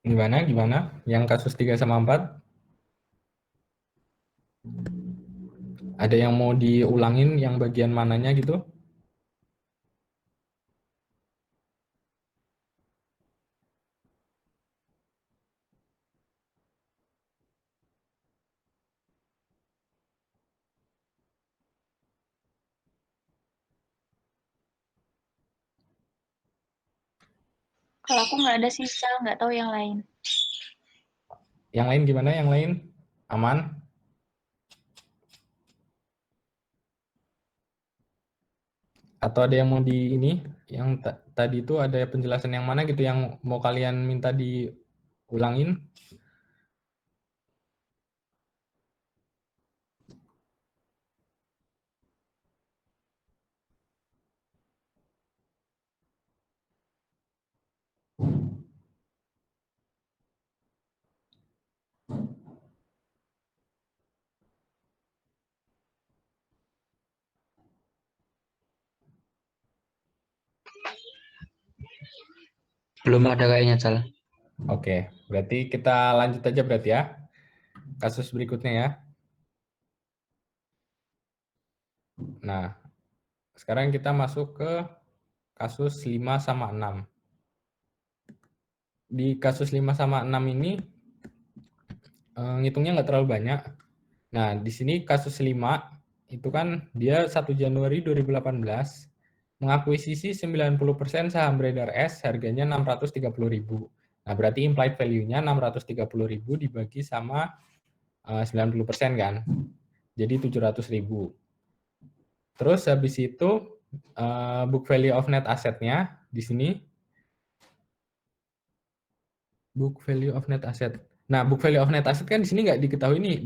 Gimana? Yang kasus 3 sama 4? Ada yang mau diulangin yang bagian mananya gitu? Kalau aku nggak ada sih, Sal, nggak tahu yang lain. Yang lain gimana? Yang lain aman? Atau ada yang mau di ini? Yang tadi itu ada penjelasan yang mana gitu yang mau kalian minta diulangin? Belum ada kayaknya, Cal. Oke, berarti kita lanjut aja berarti ya. kasus berikutnya ya. Nah, sekarang kita masuk ke kasus 5 sama 6. Di kasus 5 sama 6 ini ngitungnya nggak terlalu banyak. Nah, di sini kasus 5 itu kan dia 1 Januari 2018 mengakuisisi 90% saham beredar S harganya 630.000. Nah, berarti implied value-nya 630.000 dibagi sama 90% kan. Jadi 700.000. Terus habis itu book value of net asset-nya di sini book value of net asset. Nah, book value of net asset kan di sini nggak diketahui nih,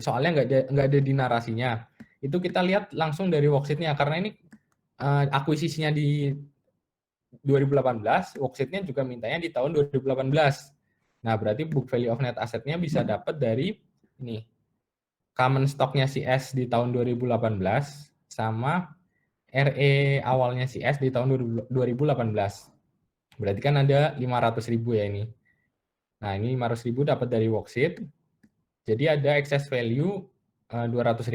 soalnya nggak ada di narasinya. Itu kita lihat langsung dari worksheet-nya, karena ini akuisisinya di 2018, worksheet-nya juga mintanya di tahun 2018. Nah, berarti book value of net asset-nya bisa dapat dari ini, common stock-nya si S di tahun 2018 sama RE awalnya si S di tahun 2018. Berarti kan ada 500.000 ya ini. Nah, ini 500.000 dapat dari worksheet. Jadi ada excess value 200.000.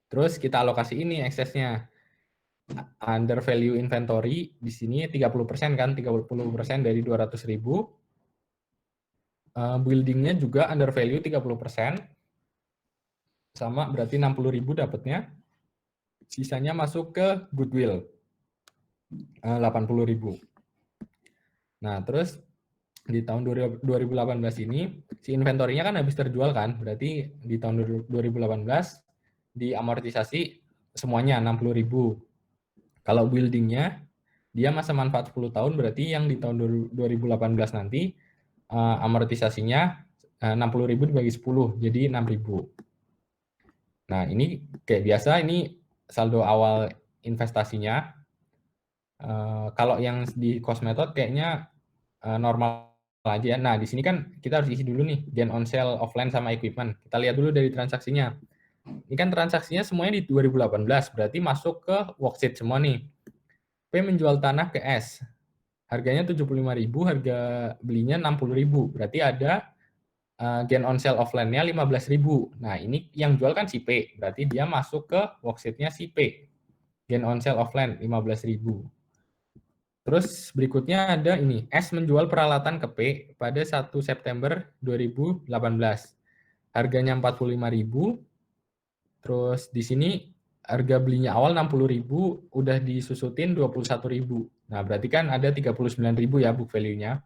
Terus kita alokasi ini excess-nya. Under value inventory di sini 30% kan, 30% dari 200.000. Building-nya juga under value 30%. Sama berarti 60.000 dapatnya. Sisanya masuk ke goodwill 80.000. Nah, terus di tahun 2018 ini si inventory-nya kan habis terjual kan, berarti di tahun 2018 diamortisasi semuanya 60.000. Kalau building-nya dia masa manfaat 10 tahun, berarti yang di tahun 2018 nanti amortisasinya 60.000 dibagi 10, jadi 6.000. Nah, ini kayak biasa, ini saldo awal investasinya. Kalau yang di cost method kayaknya normal aja. Nah, di sini kan kita harus isi dulu nih, gain on sale of land sama equipment. Kita lihat dulu dari transaksinya. Ini kan transaksinya semuanya di 2018, berarti masuk ke worksheet semua nih. P menjual tanah ke S. Harganya 75.000, harga belinya 60.000. Berarti ada gain on sale of land-nya 15.000. Nah, ini yang jual kan si P, berarti dia masuk ke worksheet-nya si P. Gain on sale of land 15.000. Terus berikutnya ada ini, S menjual peralatan ke P pada 1 September 2018. Harganya 45.000. Terus di sini harga belinya awal 60.000, udah disusutin 21.000. Nah, berarti kan ada 39.000 ya book value-nya.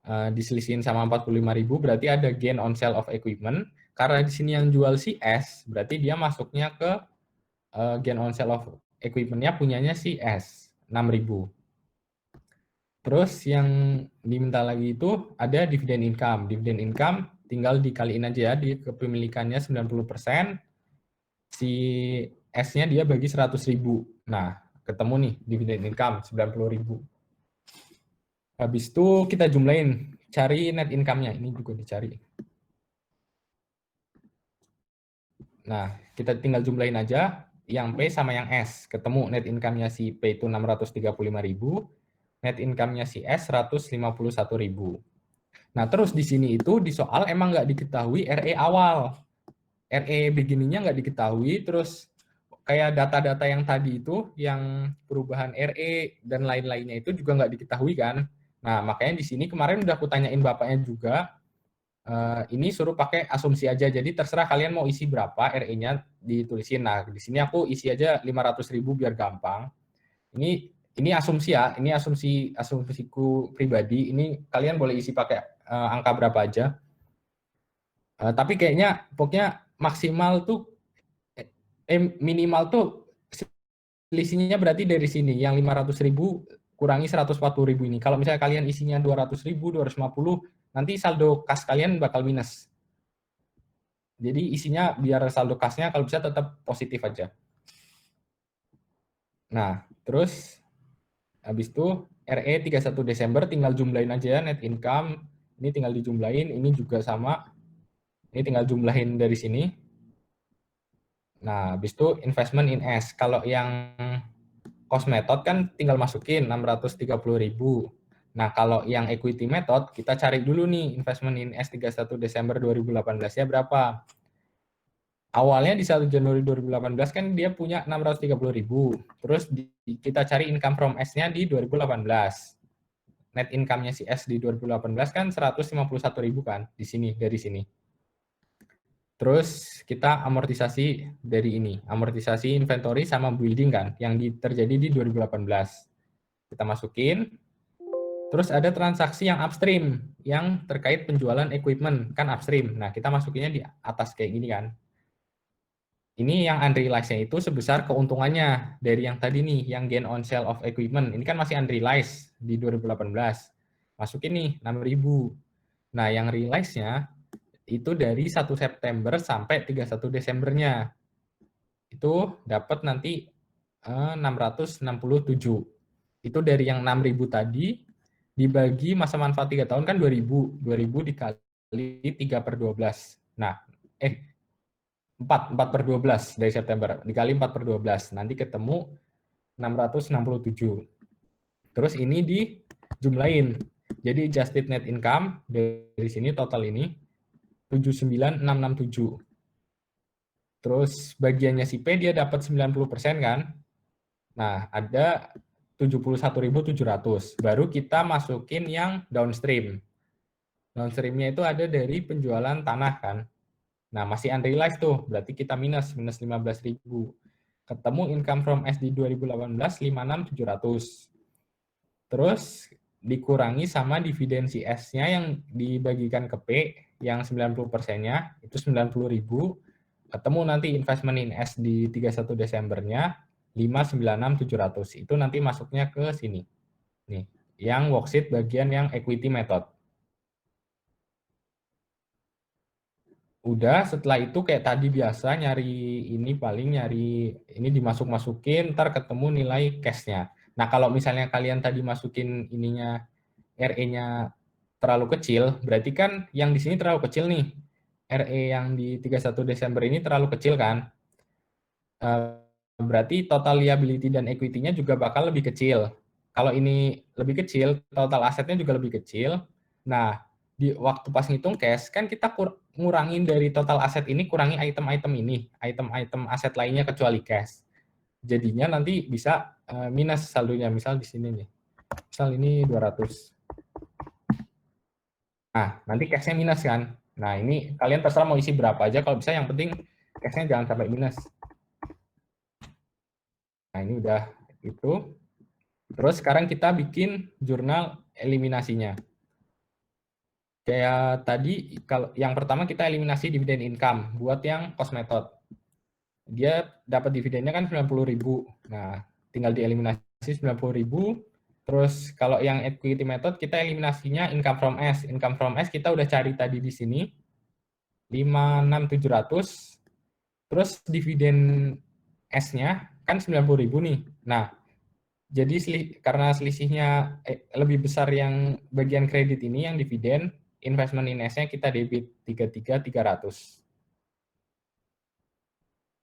Diselisihin sama 45.000, berarti ada gain on sale of equipment. Karena di sini yang jual si S, berarti dia masuknya ke gain on sale of equipment-nya punyanya si S, 6.000. Terus yang diminta lagi itu ada dividend income. Dividend income tinggal dikaliin aja ya, di kepemilikannya 90%, si S-nya dia bagi 100.000. Nah, ketemu nih dividend income 90.000. Habis itu kita jumlahin, cari net income-nya. Ini juga dicari. Nah, kita tinggal jumlahin aja yang P sama yang S. Ketemu net income-nya si P itu 635.000. Net income-nya si S 151.000. Nah, terus di sini itu di soal emang nggak diketahui RE awal. RE beginning-nya nggak diketahui, terus kayak data-data yang tadi itu, yang perubahan RE dan lain-lainnya itu juga nggak diketahui kan. Nah, makanya di sini kemarin udah aku tanyain bapaknya juga, ini suruh pakai asumsi aja, jadi terserah kalian mau isi berapa RE-nya ditulisin. Nah, di sini aku isi aja 500.000 biar gampang. Ini asumsi ya, ini asumsiku pribadi. Ini kalian boleh isi pakai angka berapa aja. Tapi kayaknya pokoknya maksimal tuh minimal tuh selisihnya berarti dari sini yang 500.000 kurangi 140.000 ini. Kalau misalnya kalian isinya 200.000, 250, nanti saldo kas kalian bakal minus. Jadi isinya biar saldo kasnya kalau bisa tetap positif aja. Nah, terus habis itu RE 31 Desember tinggal jumlahin aja net income. Ini tinggal dijumlahin, ini juga sama. Ini tinggal jumlahin dari sini. Nah, habis itu investment in S. Kalau yang cost method kan tinggal masukin 630.000. Nah, kalau yang equity method, kita cari dulu nih investment in S 31 Desember 2018-nya berapa. Awalnya di 1 Januari 2018 kan dia punya 630.000. Terus kita cari income from S-nya di 2018. Net income-nya si S di 2018 kan 151.000 kan di sini, dari sini. Terus kita amortisasi dari ini, amortisasi inventory sama building kan, yang terjadi di 2018. Kita masukin. Terus ada transaksi yang upstream, yang terkait penjualan equipment, kan upstream. Nah, kita masukinnya di atas kayak gini kan. Ini yang unrealized-nya itu sebesar keuntungannya dari yang tadi nih, yang gain on sale of equipment. Ini kan masih unrealized di 2018. Masukin nih 6.000. Nah, yang realized-nya itu dari 1 September sampai 31 Desembernya. Itu dapat nanti 667. Itu dari yang 6.000 tadi, dibagi masa manfaat 3 tahun kan 2.000. 2.000 dikali 3/12. Nah, 4/12 dari September. Dikali 4/12. Nanti ketemu 667. Terus ini dijumlahin. Jadi adjusted net income dari sini total ini 79.667. Terus bagiannya si P dia dapat 90% kan. Nah, ada 71.700. Baru kita masukin yang downstream. Downstreamnya itu ada dari penjualan tanah kan. Nah, masih unrealized tuh, berarti kita minus 15.000. Ketemu income from S di 2018 56.700. Terus dikurangi sama dividen si S-nya yang dibagikan ke P yang 90%-nya itu 90.000. Ketemu nanti investment in S di 31 Desembernya 596.700. Itu nanti masuknya ke sini. Nih, yang worksheet bagian yang equity method. Udah, setelah itu kayak tadi biasa nyari ini paling nyari ini dimasuk-masukin, ntar ketemu nilai cash-nya. Nah, kalau misalnya kalian tadi masukin ininya RE-nya terlalu kecil, berarti kan yang di sini terlalu kecil nih. RE yang di 31 Desember ini terlalu kecil kan? Berarti total liability dan equity-nya juga bakal lebih kecil. Kalau ini lebih kecil, total asetnya juga lebih kecil. Nah, di waktu pas ngitung cash, kan kita ngurangin dari total aset ini, kurangi item-item ini, item-item aset lainnya kecuali cash. Jadinya nanti bisa minus saldonya, misal di sini nih. Misal ini 200. Nah, nanti cash-nya minus kan. Nah, ini kalian terserah mau isi berapa aja, kalau bisa yang penting cash-nya jangan sampai minus. Nah, ini udah itu. Terus sekarang kita bikin jurnal eliminasinya. Kayak tadi, kalau yang pertama kita eliminasi dividen income buat yang cost method. Dia dapat dividennya kan 90.000. Nah, tinggal dieliminasi 90.000. Terus kalau yang equity method kita eliminasinya income from S. Income from S kita udah cari tadi di sini 56.700. Terus dividen S-nya kan 90.000 nih. Nah, jadi karena selisihnya lebih besar yang bagian kredit ini yang dividen, investment in S-nya kita debit 33.300.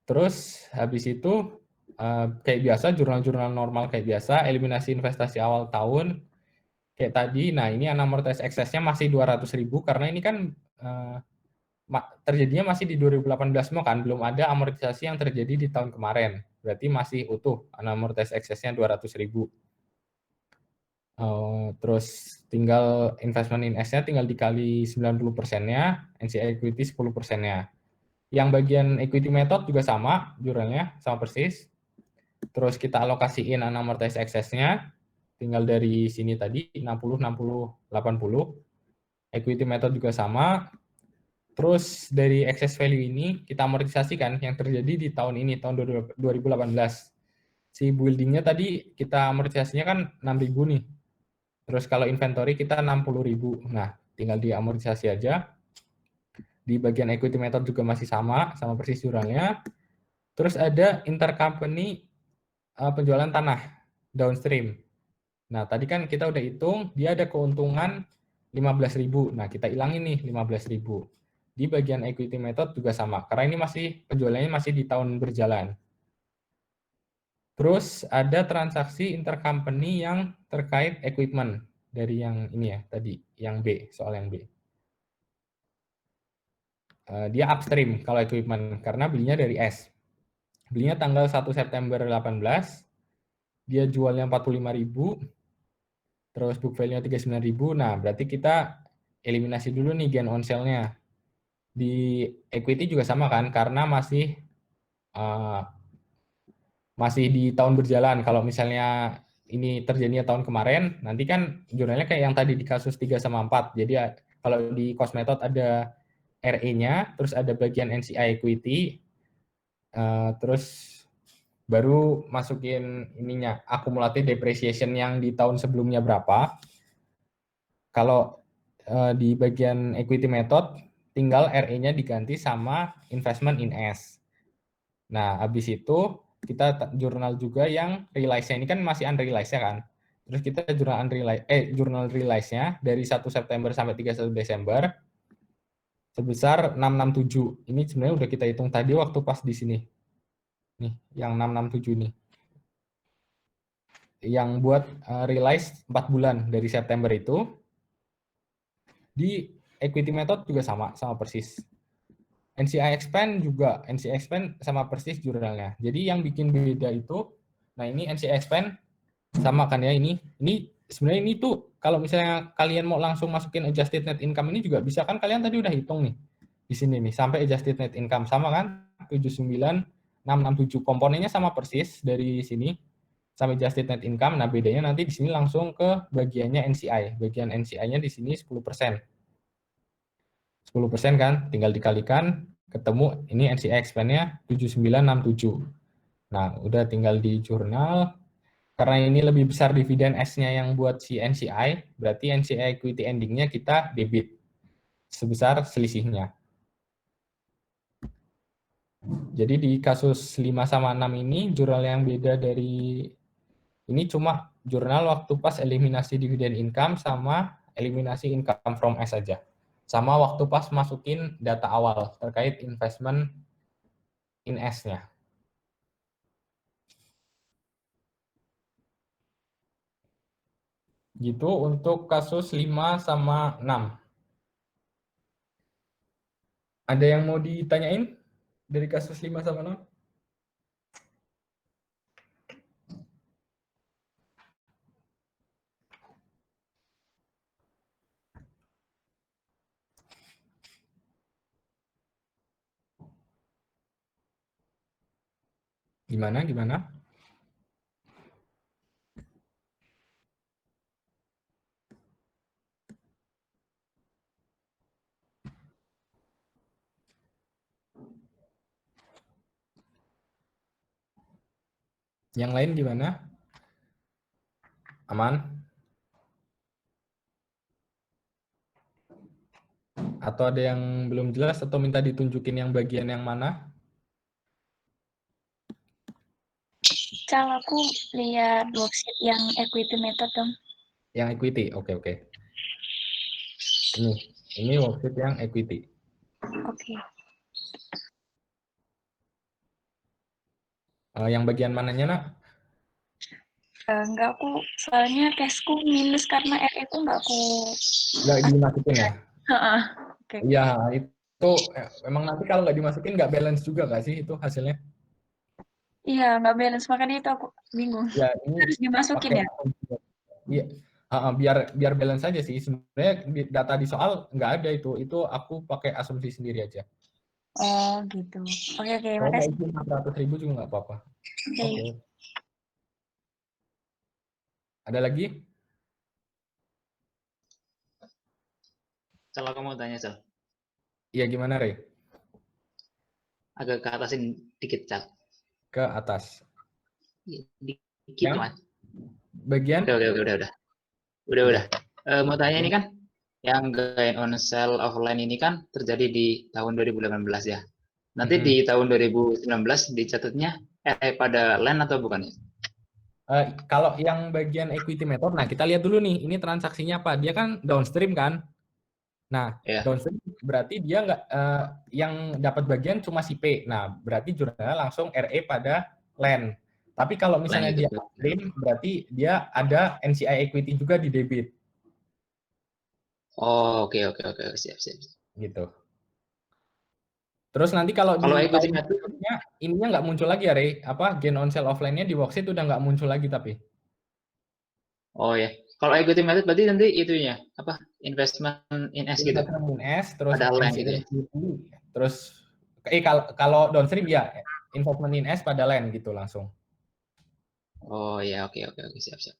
Terus habis itu kayak biasa jurnal-jurnal normal kayak biasa, eliminasi investasi awal tahun kayak tadi. Nah, ini unamortized excess-nya masih 200.000 karena ini kan terjadinya masih di 2018 semua kan, belum ada amortisasi yang terjadi di tahun kemarin. Berarti masih utuh unamortized excess-nya 200.000. Terus tinggal investment in S-nya tinggal dikali 90%-nya, NCI equity 10%-nya. Yang bagian equity method juga sama, jurnalnya sama persis. Terus kita alokasiin unamortized excess-nya, tinggal dari sini tadi 60, 60, 80. Equity method juga sama. Terus dari excess value ini kita amortisasikan yang terjadi di tahun ini, tahun 2018. Si building-nya tadi kita amortisasinya kan 6.000 nih. Terus kalau inventory kita 60.000. Nah, tinggal diamortisasi aja. Di bagian equity method juga masih sama persis jurnalnya. Terus ada intercompany penjualan tanah downstream. Nah, tadi kan kita udah hitung, dia ada keuntungan 15.000. Nah, kita ilangin nih 15.000. Di bagian equity method juga sama, karena ini masih penjualannya masih di tahun berjalan. Terus ada transaksi intercompany yang terkait equipment. dari yang ini ya tadi, yang B, soal yang B. Dia upstream kalau equipment karena belinya dari S. Belinya tanggal 1 September 18, dia jualnya 45.000, terus book value-nya 39.000. Nah, berarti kita eliminasi dulu nih gain on sale-nya. Di equity juga sama kan, karena masih di tahun berjalan. Kalau misalnya ini terjadinya tahun kemarin, nanti kan jurnalnya kayak yang tadi di kasus 3 sama 4. Jadi kalau di cost method ada RE-nya, terus ada bagian NCI equity, terus baru masukin ininya, akumulatif depreciation yang di tahun sebelumnya berapa. Kalau di bagian equity method, tinggal RE-nya diganti sama investment in S. Nah, habis itu kita jurnal juga yang realize-nya, ini kan masih unrealized ya kan. Terus kita jurnal realize-nya dari 1 September sampai 31 Desember sebesar 667. Ini sebenarnya udah kita hitung tadi waktu pas di sini. Nih, yang 667 ini. Yang buat realize 4 bulan dari September itu. Di equity method juga sama persis. NCI expand juga, NCI expand sama persis jurnalnya. Jadi yang bikin beda itu, nah ini NCI expand sama kan ya ini sebenarnya ini tuh kalau misalnya kalian mau langsung masukin adjusted net income ini juga bisa kan, kalian tadi udah hitung nih di sini nih sampai adjusted net income sama kan 79.667, komponennya sama persis dari sini sampai adjusted net income. Nah bedanya nanti di sini langsung ke bagiannya NCI, bagian NCI-nya di sini 10%. 10% kan, tinggal dikalikan, ketemu ini NCI expand-nya 7967. Nah, udah tinggal di jurnal. Karena ini lebih besar dividen S-nya yang buat si NCI, berarti NCI equity ending-nya kita debit sebesar selisihnya. Jadi di kasus 5 sama 6 ini, jurnal yang beda dari ini cuma jurnal waktu pas eliminasi dividen income sama eliminasi income from S saja. Sama waktu pas masukin data awal terkait investment in S-nya. Gitu untuk kasus 5 sama 6. Ada yang mau ditanyain dari kasus 5 sama 6? Gimana? Yang lain gimana? Aman? Atau ada yang belum jelas atau minta ditunjukin yang bagian yang mana? Cal, aku lihat worksheet yang equity method dong. Yang equity, oke. Ini worksheet yang equity. Oke. Yang bagian mananya, Nak? Enggak, aku soalnya cashku minus karena RE ku Nggak dimasukin ya? Oke. Iya, itu emang nanti kalau nggak dimasukin nggak balance juga nggak sih itu hasilnya? Iya, nggak balance, makanya itu aku bingung. Ya, ini Harus dimasukin ya? Iya, biar balance aja sih. Sebenarnya data di soal nggak ada itu aku pakai asumsi sendiri aja. Oh gitu. Oke, Kalau makasih. mau 400.000 juga nggak apa-apa. Oke. Ada lagi? Kalau kamu mau tanya, Cal. Iya, gimana, Rey? Agak ke atasin dikit, Cal. Ke atas. Dikit, Mas. Bagian? Udah. Mau tanya ini kan, yang gain on sale offline ini kan terjadi di tahun 2018 ya. Nanti di tahun 2019 dicatatnya pada land atau bukan ya? Kalau yang bagian equity method, nah kita lihat dulu nih, ini transaksinya apa? Dia kan downstream kan? Nah, downstream berarti dia nggak yang dapat bagian cuma si P. Nah, berarti jurnalnya langsung RE pada land. Tapi kalau misalnya dia upstream, berarti dia ada NCI equity juga di debit. Oh, oke, siap. gitu. Terus nanti kalau Kalau di equity tahun method, berikutnya ininya nggak muncul lagi ya, Rey? Apa gain on sale offline-nya di worksheet udah nggak muncul lagi tapi. oh ya. Kalau equity method berarti nanti itunya apa? Investment in S gitu. Investment in S, terus Pada land gitu ya. MCLGT, terus kalau downstream ya investment in S pada land gitu langsung. Oh ya, oke, siap.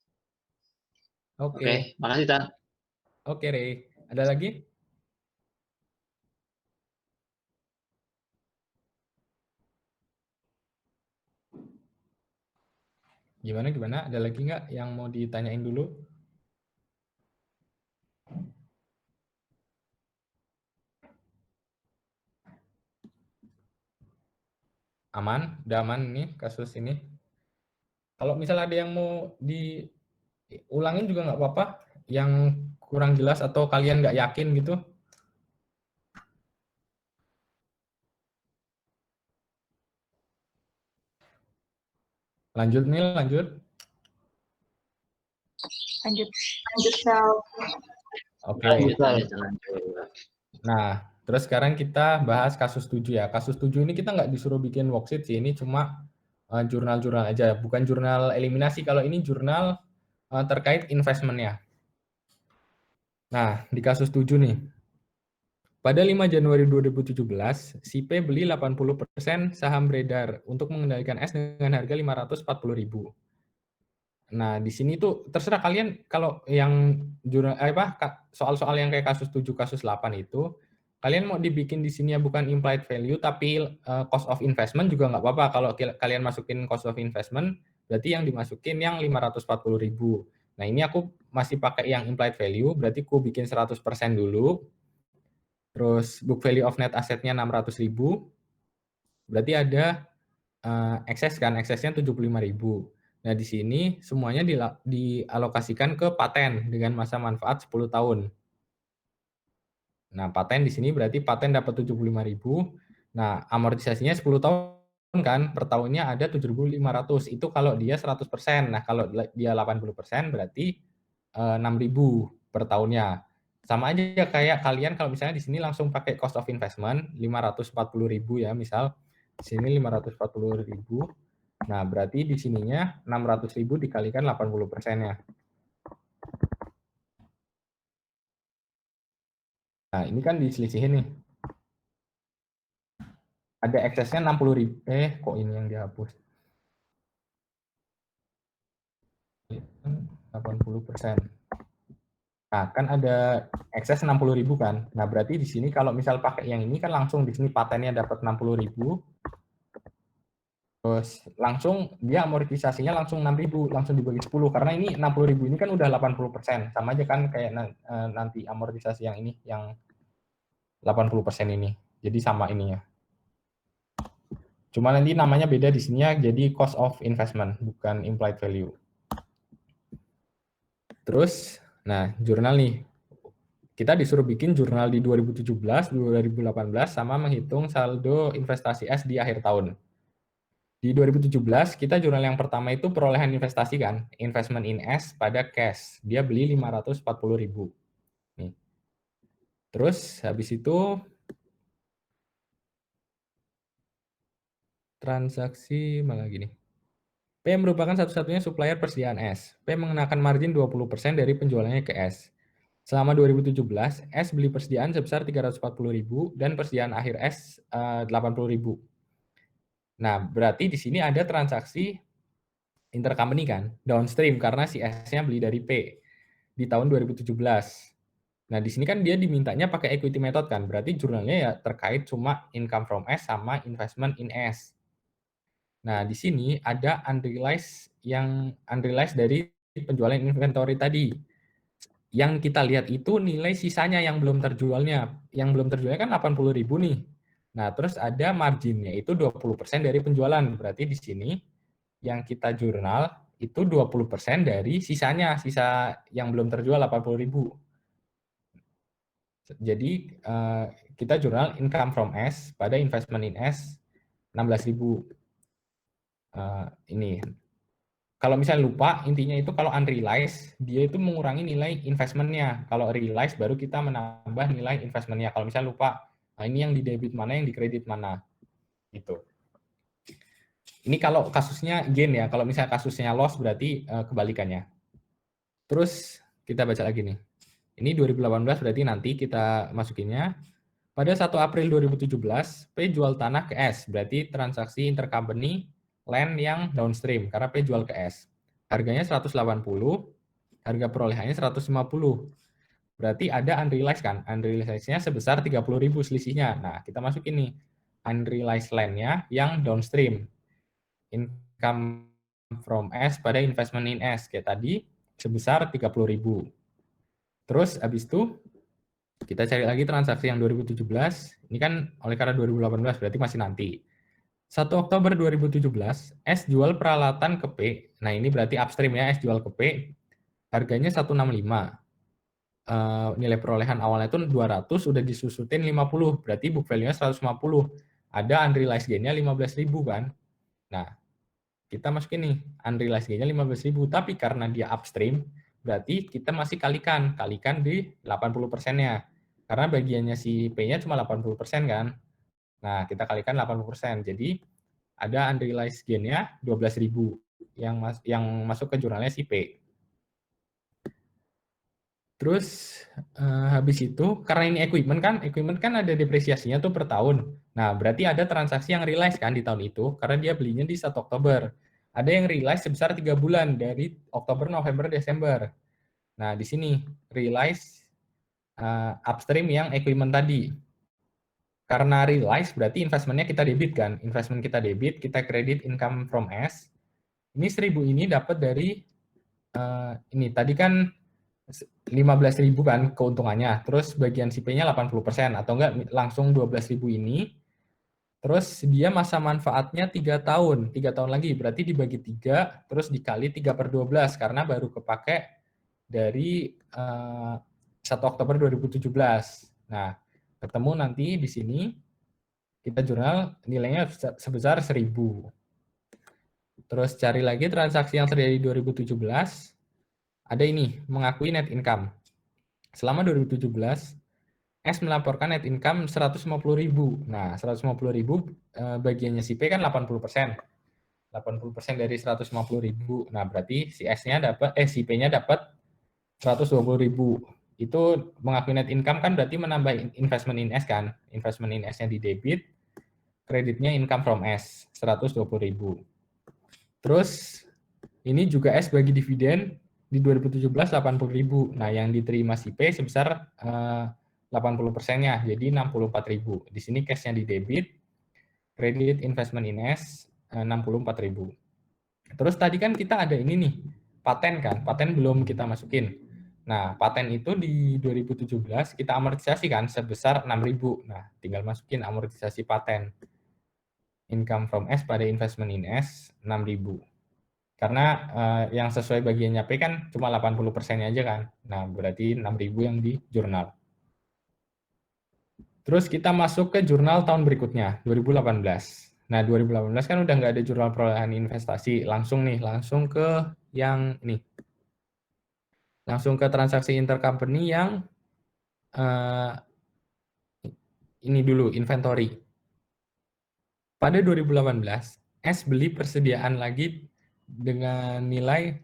Oke, Oke, makasih Tan. oke Rey. Ada lagi? Gimana? Ada lagi nggak yang mau ditanyain dulu? Aman? Udah aman nih kasus ini? Kalau misalnya ada yang mau diulangin juga nggak apa-apa, yang kurang jelas atau kalian nggak yakin gitu. Lanjut. Lanjut. Oke. Lanjut. Nah, terus sekarang kita bahas kasus 7 ya. Kasus 7 ini kita nggak disuruh bikin worksheet sih, ini cuma jurnal-jurnal aja, bukan jurnal eliminasi. Kalau ini jurnal terkait investmentnya. Nah, di kasus 7 nih. Pada 5 Januari 2017, si P beli 80% saham beredar untuk mengendalikan S dengan harga 540.000. Nah, di sini tuh terserah kalian kalau yang soal-soal yang kayak kasus 7, kasus 8 itu, kalian mau dibikin di sini ya bukan implied value tapi cost of investment juga nggak apa-apa. Kalau kalian masukin cost of investment, berarti yang dimasukin yang 540.000. Nah, ini aku masih pakai yang implied value, berarti aku bikin 100% dulu. Terus book value of net assetnya 600.000. Berarti ada ekses kan, eksesnya 75.000. Nah, di sini semuanya dialokasikan ke paten dengan masa manfaat 10 tahun. Nah, paten di sini berarti paten dapat 75.000. Nah, amortisasinya 10 tahun kan, per tahunnya ada 7.500. Itu kalau dia 100%. Nah, kalau dia 80% berarti 6.000 per tahunnya. Sama aja kayak kalian kalau misalnya di sini langsung pakai cost of investment 540.000 ya, misal di sini 540.000. Nah, berarti di sininya 600.000 dikalikan 80%-nya. Nah, ini kan diselisihin nih. Ada eksesnya 60.000. Kok ini yang dihapus? 80%. Nah, kan ada ekses 60.000 kan. Nah, berarti di sini kalau misal pakai yang ini kan langsung di sini patennya dapat 60.000. Terus langsung dia amortisasinya langsung 6.000, langsung dibagi 10 karena ini 60.000 ini kan udah 80%. Sama aja kan kayak nanti amortisasi yang ini yang 80% ini. Jadi sama ininya. Cuma nanti namanya beda di sini ya, jadi cost of investment, bukan implied value. Terus, nah jurnal nih. Kita disuruh bikin jurnal di 2017, 2018, sama menghitung saldo investasi S di akhir tahun. Di 2017, kita jurnal yang pertama itu perolehan investasi kan, investment in S pada cash. Dia beli 540.000. Nih. Terus habis itu transaksi malah gini. P merupakan satu-satunya supplier persediaan S. P mengenakan margin 20% dari penjualannya ke S. Selama 2017, S beli persediaan sebesar 340.000 dan persediaan akhir S 80.000. Nah, berarti di sini ada transaksi intercompany kan, downstream karena si S-nya beli dari P di tahun 2017. Nah, di sini kan dia dimintanya pakai equity method kan, berarti jurnalnya ya terkait cuma income from S sama investment in S. Nah, di sini ada unrealized dari penjualan inventory tadi. Yang kita lihat itu nilai sisanya yang belum terjualnya. Yang belum terjualnya kan 80.000 nih. Nah, terus ada marginnya itu 20% dari penjualan. Berarti di sini yang kita jurnal itu 20% dari sisanya, sisa yang belum terjual 80.000. Jadi kita jurnal income from S pada investment in S 16.000. Ini. kalau misalnya lupa, intinya itu kalau unrealized, dia itu mengurangi nilai investmentnya. Kalau realized, baru kita menambah nilai investmentnya. Kalau misalnya lupa, nah ini yang di debit mana, yang di kredit mana. Gitu. Ini kalau kasusnya gain ya, kalau misalnya kasusnya loss berarti kebalikannya. Terus kita baca lagi nih. Ini 2018 berarti nanti kita masukinnya. Pada 1 April 2017, P jual tanah ke S, berarti transaksi intercompany land yang downstream, karena P jual ke S. Harganya 180, harga perolehannya 150. Berarti ada unrealized kan? Unrealized-nya sebesar 30.000 selisihnya. Nah, kita masukin nih, unrealized land-nya yang downstream. Income from S pada investment in S, kayak tadi, sebesar 30.000. Terus, habis itu, kita cari lagi transaksi yang 2017. Ini kan oleh karena 2018 berarti masih nanti. 1 Oktober 2017, S jual peralatan ke P. Nah, ini berarti upstream ya, S jual ke P. Harganya 165. Nilai perolehan awalnya itu 200, udah disusutin 50. Berarti book value-nya 150. Ada unrealized gain-nya 15.000 kan. Nah, kita masukin nih, unrealized gain-nya 15.000. Tapi karena dia upstream, berarti kita masih kalikan di 80%-nya. Karena bagiannya si P-nya cuma 80% kan. Nah, kita kalikan 80%. Jadi, ada unrealized gain-nya 12.000 yang masuk ke jurnalnya si P. Terus, habis itu, karena ini equipment kan ada depresiasinya tuh per tahun. Nah, berarti ada transaksi yang realize kan di tahun itu, karena dia belinya di 1 Oktober. Ada yang realize sebesar 3 bulan, dari Oktober, November, Desember. Nah, di sini realize upstream yang equipment tadi. Karena realize berarti investmentnya kita debit kan. Investment kita debit, kita kredit income from S. Ini 1.000 ini dapat dari ini tadi kan 15.000 kan keuntungannya. Terus bagian si P-nya 80% atau enggak langsung 12.000 ini. Terus dia masa manfaatnya 3 tahun. 3 tahun lagi berarti dibagi 3 terus dikali 3/12 karena baru kepake dari 1 Oktober 2017. Nah, ketemu nanti di sini kita jurnal nilainya sebesar 1.000. Terus cari lagi transaksi yang terjadi 2017. Ada ini, mengakui net income. Selama 2017, S melaporkan net income 150.000. Nah, 150.000 bagiannya si P kan 80%. 80% dari 150.000. Nah, berarti si S-nya dapat si P-nya dapat 120.000. Itu mengakui net income kan berarti menambah investment in S kan. Investment in S-nya di debit, kreditnya income from S 120.000. Terus ini juga S bagi dividen di 2017 80.000. Nah, yang diterima si P sebesar 80%-nya, jadi 64.000. Di sini cash-nya di debit, kredit investment in S 64.000. Terus tadi kan kita ada ini nih, paten kan, paten belum kita masukin. Nah, paten itu di 2017 kita amortisasi kan sebesar 6.000. Nah, tinggal masukin amortisasi paten. Income from S pada investment in S 6.000. Karena yang sesuai bagiannya P kan cuma 80%-nya aja kan. Nah, berarti 6.000 yang di jurnal. Terus kita masuk ke jurnal tahun berikutnya, 2018. Nah, 2018 kan udah nggak ada jurnal perolehan investasi. Langsung ke yang ini. Langsung ke transaksi intercompany yang ini dulu, inventory. Pada 2018, S beli persediaan lagi dengan nilai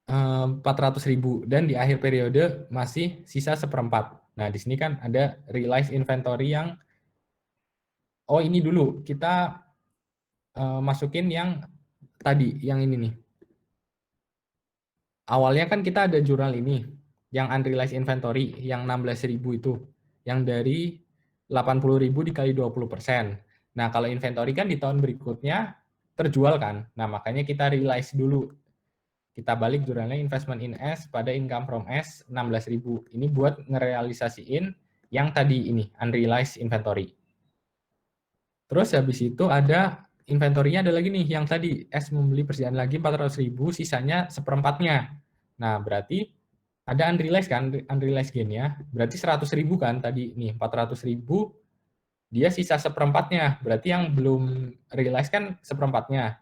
400.000 dan di akhir periode masih sisa 1/4. Nah, di sini kan ada realized inventory yang ini dulu kita masukin yang tadi, yang ini nih. Awalnya kan kita ada jurnal ini, yang unrealized inventory, yang 16.000 itu, yang dari 80.000 dikali 20%. Nah, kalau inventory kan di tahun berikutnya terjual kan. Nah, makanya kita realize dulu. Kita balik jurnalnya investment in S pada income from S 16.000. Ini buat ngerealisasiin yang tadi ini, unrealized inventory. Terus habis itu ada inventory-nya ada lagi nih, yang tadi S membeli persediaan lagi 400.000, sisanya 1/4-nya. Nah, berarti ada unrealized kan, unrealized gain-nya. Berarti 100.000 kan tadi nih, 400.000 dia sisa 1/4-nya. Berarti yang belum realized kan 1/4-nya.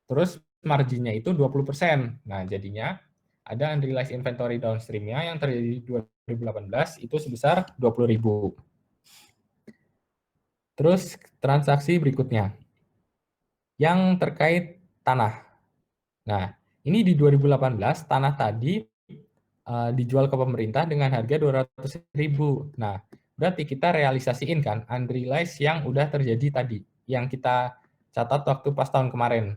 Terus marginnya itu 20%. Nah, jadinya ada unrealized inventory downstream-nya yang terjadi di 2018 itu sebesar 20.000. Terus transaksi berikutnya yang terkait tanah. Nah, ini di 2018 tanah tadi dijual ke pemerintah dengan harga 200.000. Nah, berarti kita realisasiin kan unrealized yang udah terjadi tadi, yang kita catat waktu pas tahun kemarin.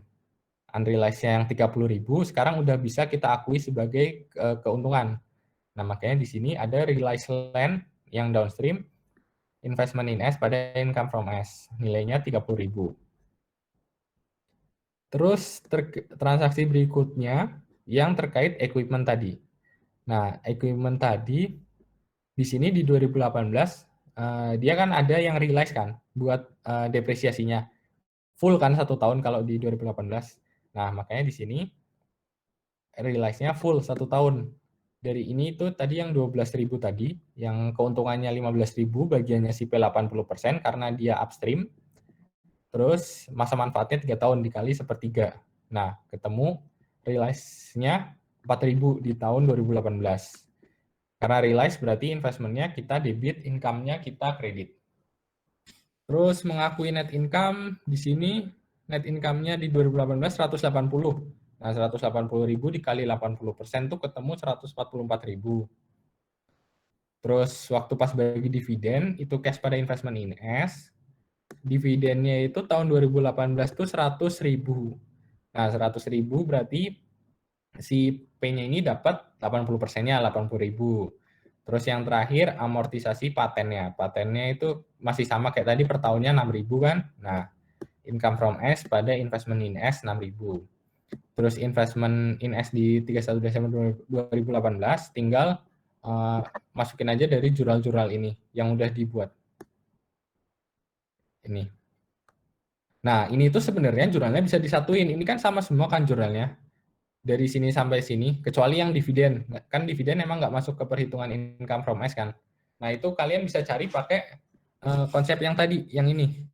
Unrealized yang 30.000 sekarang udah bisa kita akui sebagai keuntungan. Nah, makanya di sini ada realized land yang downstream, investment in S pada income from S, nilainya 30.000. Terus transaksi berikutnya yang terkait equipment tadi. Nah, equipment tadi di sini di 2018 dia kan ada yang realize kan buat depresiasinya. Full kan 1 tahun kalau di 2018. Nah, makanya di sini realize-nya full 1 tahun. Dari ini itu tadi yang 12.000 tadi, yang keuntungannya 15.000 bagiannya SIP 80% karena dia upstream. Terus masa manfaatnya 3 tahun dikali 1/3. Nah, ketemu realize-nya 4.000 di tahun 2018. Karena realize berarti investment-nya kita debit, income-nya kita kredit. Terus mengakui net income di sini, net income-nya di 2018 180. Nah, 180.000 dikali 80% tuh ketemu 144.000. Terus waktu pas bagi dividen, itu cash pada investment in S, dividennya itu tahun 2018 tuh 100.000. Nah, 100.000 berarti si P-nya ini dapat 80%-nya 80.000. Terus yang terakhir amortisasi patennya. Patennya itu masih sama kayak tadi per tahunnya 6.000 kan. Nah, income from S pada investment in S 6.000. Terus investment in S di 31 Desember 2018 tinggal masukin aja dari jurnal-jurnal ini yang udah dibuat. Ini. Nah, ini tuh sebenarnya jurnalnya bisa disatuin. Ini kan sama semua kan jurnalnya. Dari sini sampai sini, kecuali yang dividen. Kan dividen emang nggak masuk ke perhitungan income from S kan. Nah, itu kalian bisa cari pakai konsep yang tadi, yang ini.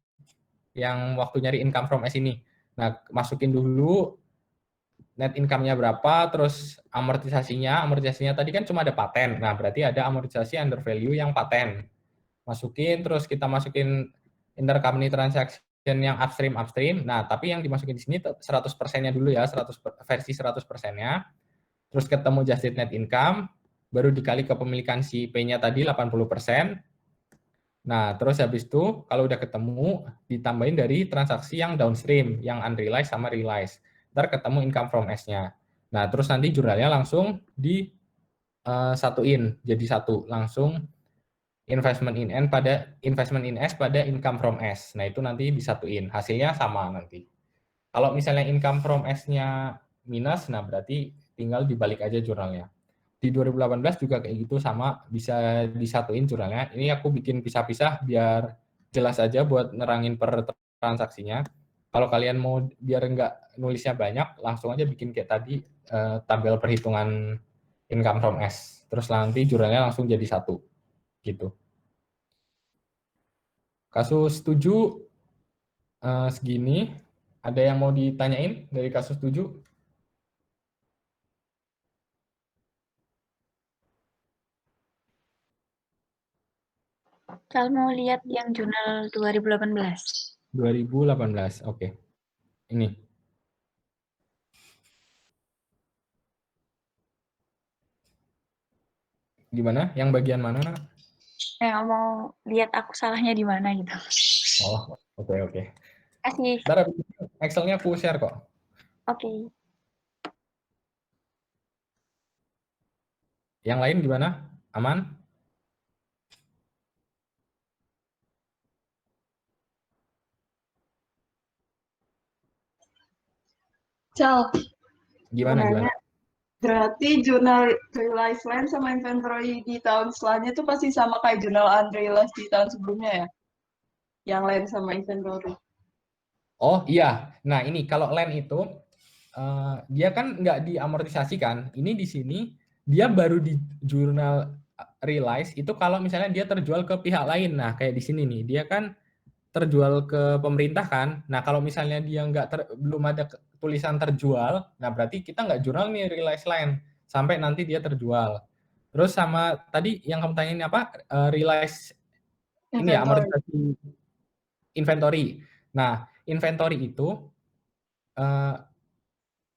Yang waktu nyari income from S ini. Nah, masukin dulu net income-nya berapa, terus amortisasinya tadi kan cuma ada paten. Nah, berarti ada amortisasi under value yang paten. Masukin, terus kita masukin intercompany transaction yang upstream. Nah, tapi yang dimasukin di sini 100%-nya dulu ya, versi 100%-nya. Terus ketemu adjusted net income, baru dikali kepemilikan si P-nya tadi 80%. Nah, terus habis itu kalau udah ketemu ditambahin dari transaksi yang downstream, yang unrealized sama realized. Ntar ketemu income from S-nya. Nah, terus nanti jurnalnya langsung disatuin jadi satu, langsung investment in S pada income from S. Nah, itu nanti disatuin. Hasilnya sama nanti. Kalau misalnya income from S-nya minus, nah berarti tinggal dibalik aja jurnalnya. Di 2018 juga kayak gitu sama, bisa disatuin jurnalnya. Ini aku bikin pisah-pisah biar jelas aja buat nerangin per transaksinya. Kalau kalian mau biar nggak nulisnya banyak, langsung aja bikin kayak tadi, tabel perhitungan income from S. Terus nanti jurnalnya langsung jadi satu. Gitu. Kasus 7 segini. Ada yang mau ditanyain dari kasus 7? Kalau mau lihat yang jurnal 2018. 2018, oke. Ini. Gimana? Yang bagian mana, Nak? Mau lihat aku salahnya di mana gitu. Oh, oke. Kasih. Ntar Excel-nya aku share kok. Oke. Yang lain gimana? Aman? Cal, Gimana? berarti jurnal realized land sama inventory di tahun selanjutnya itu pasti sama kayak jurnal unrealized di tahun sebelumnya ya? Yang land sama inventory. Oh iya, nah ini kalau land itu dia kan nggak diamortisasi kan. Ini di sini dia baru di jurnal realize itu kalau misalnya dia terjual ke pihak lain. Nah kayak di sini nih, dia kan terjual ke pemerintah kan. Nah kalau misalnya dia belum ada tulisan terjual, nah berarti kita nggak jurnal nih realize line sampai nanti dia terjual. Terus sama tadi yang kamu tanyain apa? Realize ini ya, Inventory. amortisasi inventory. Nah, inventory itu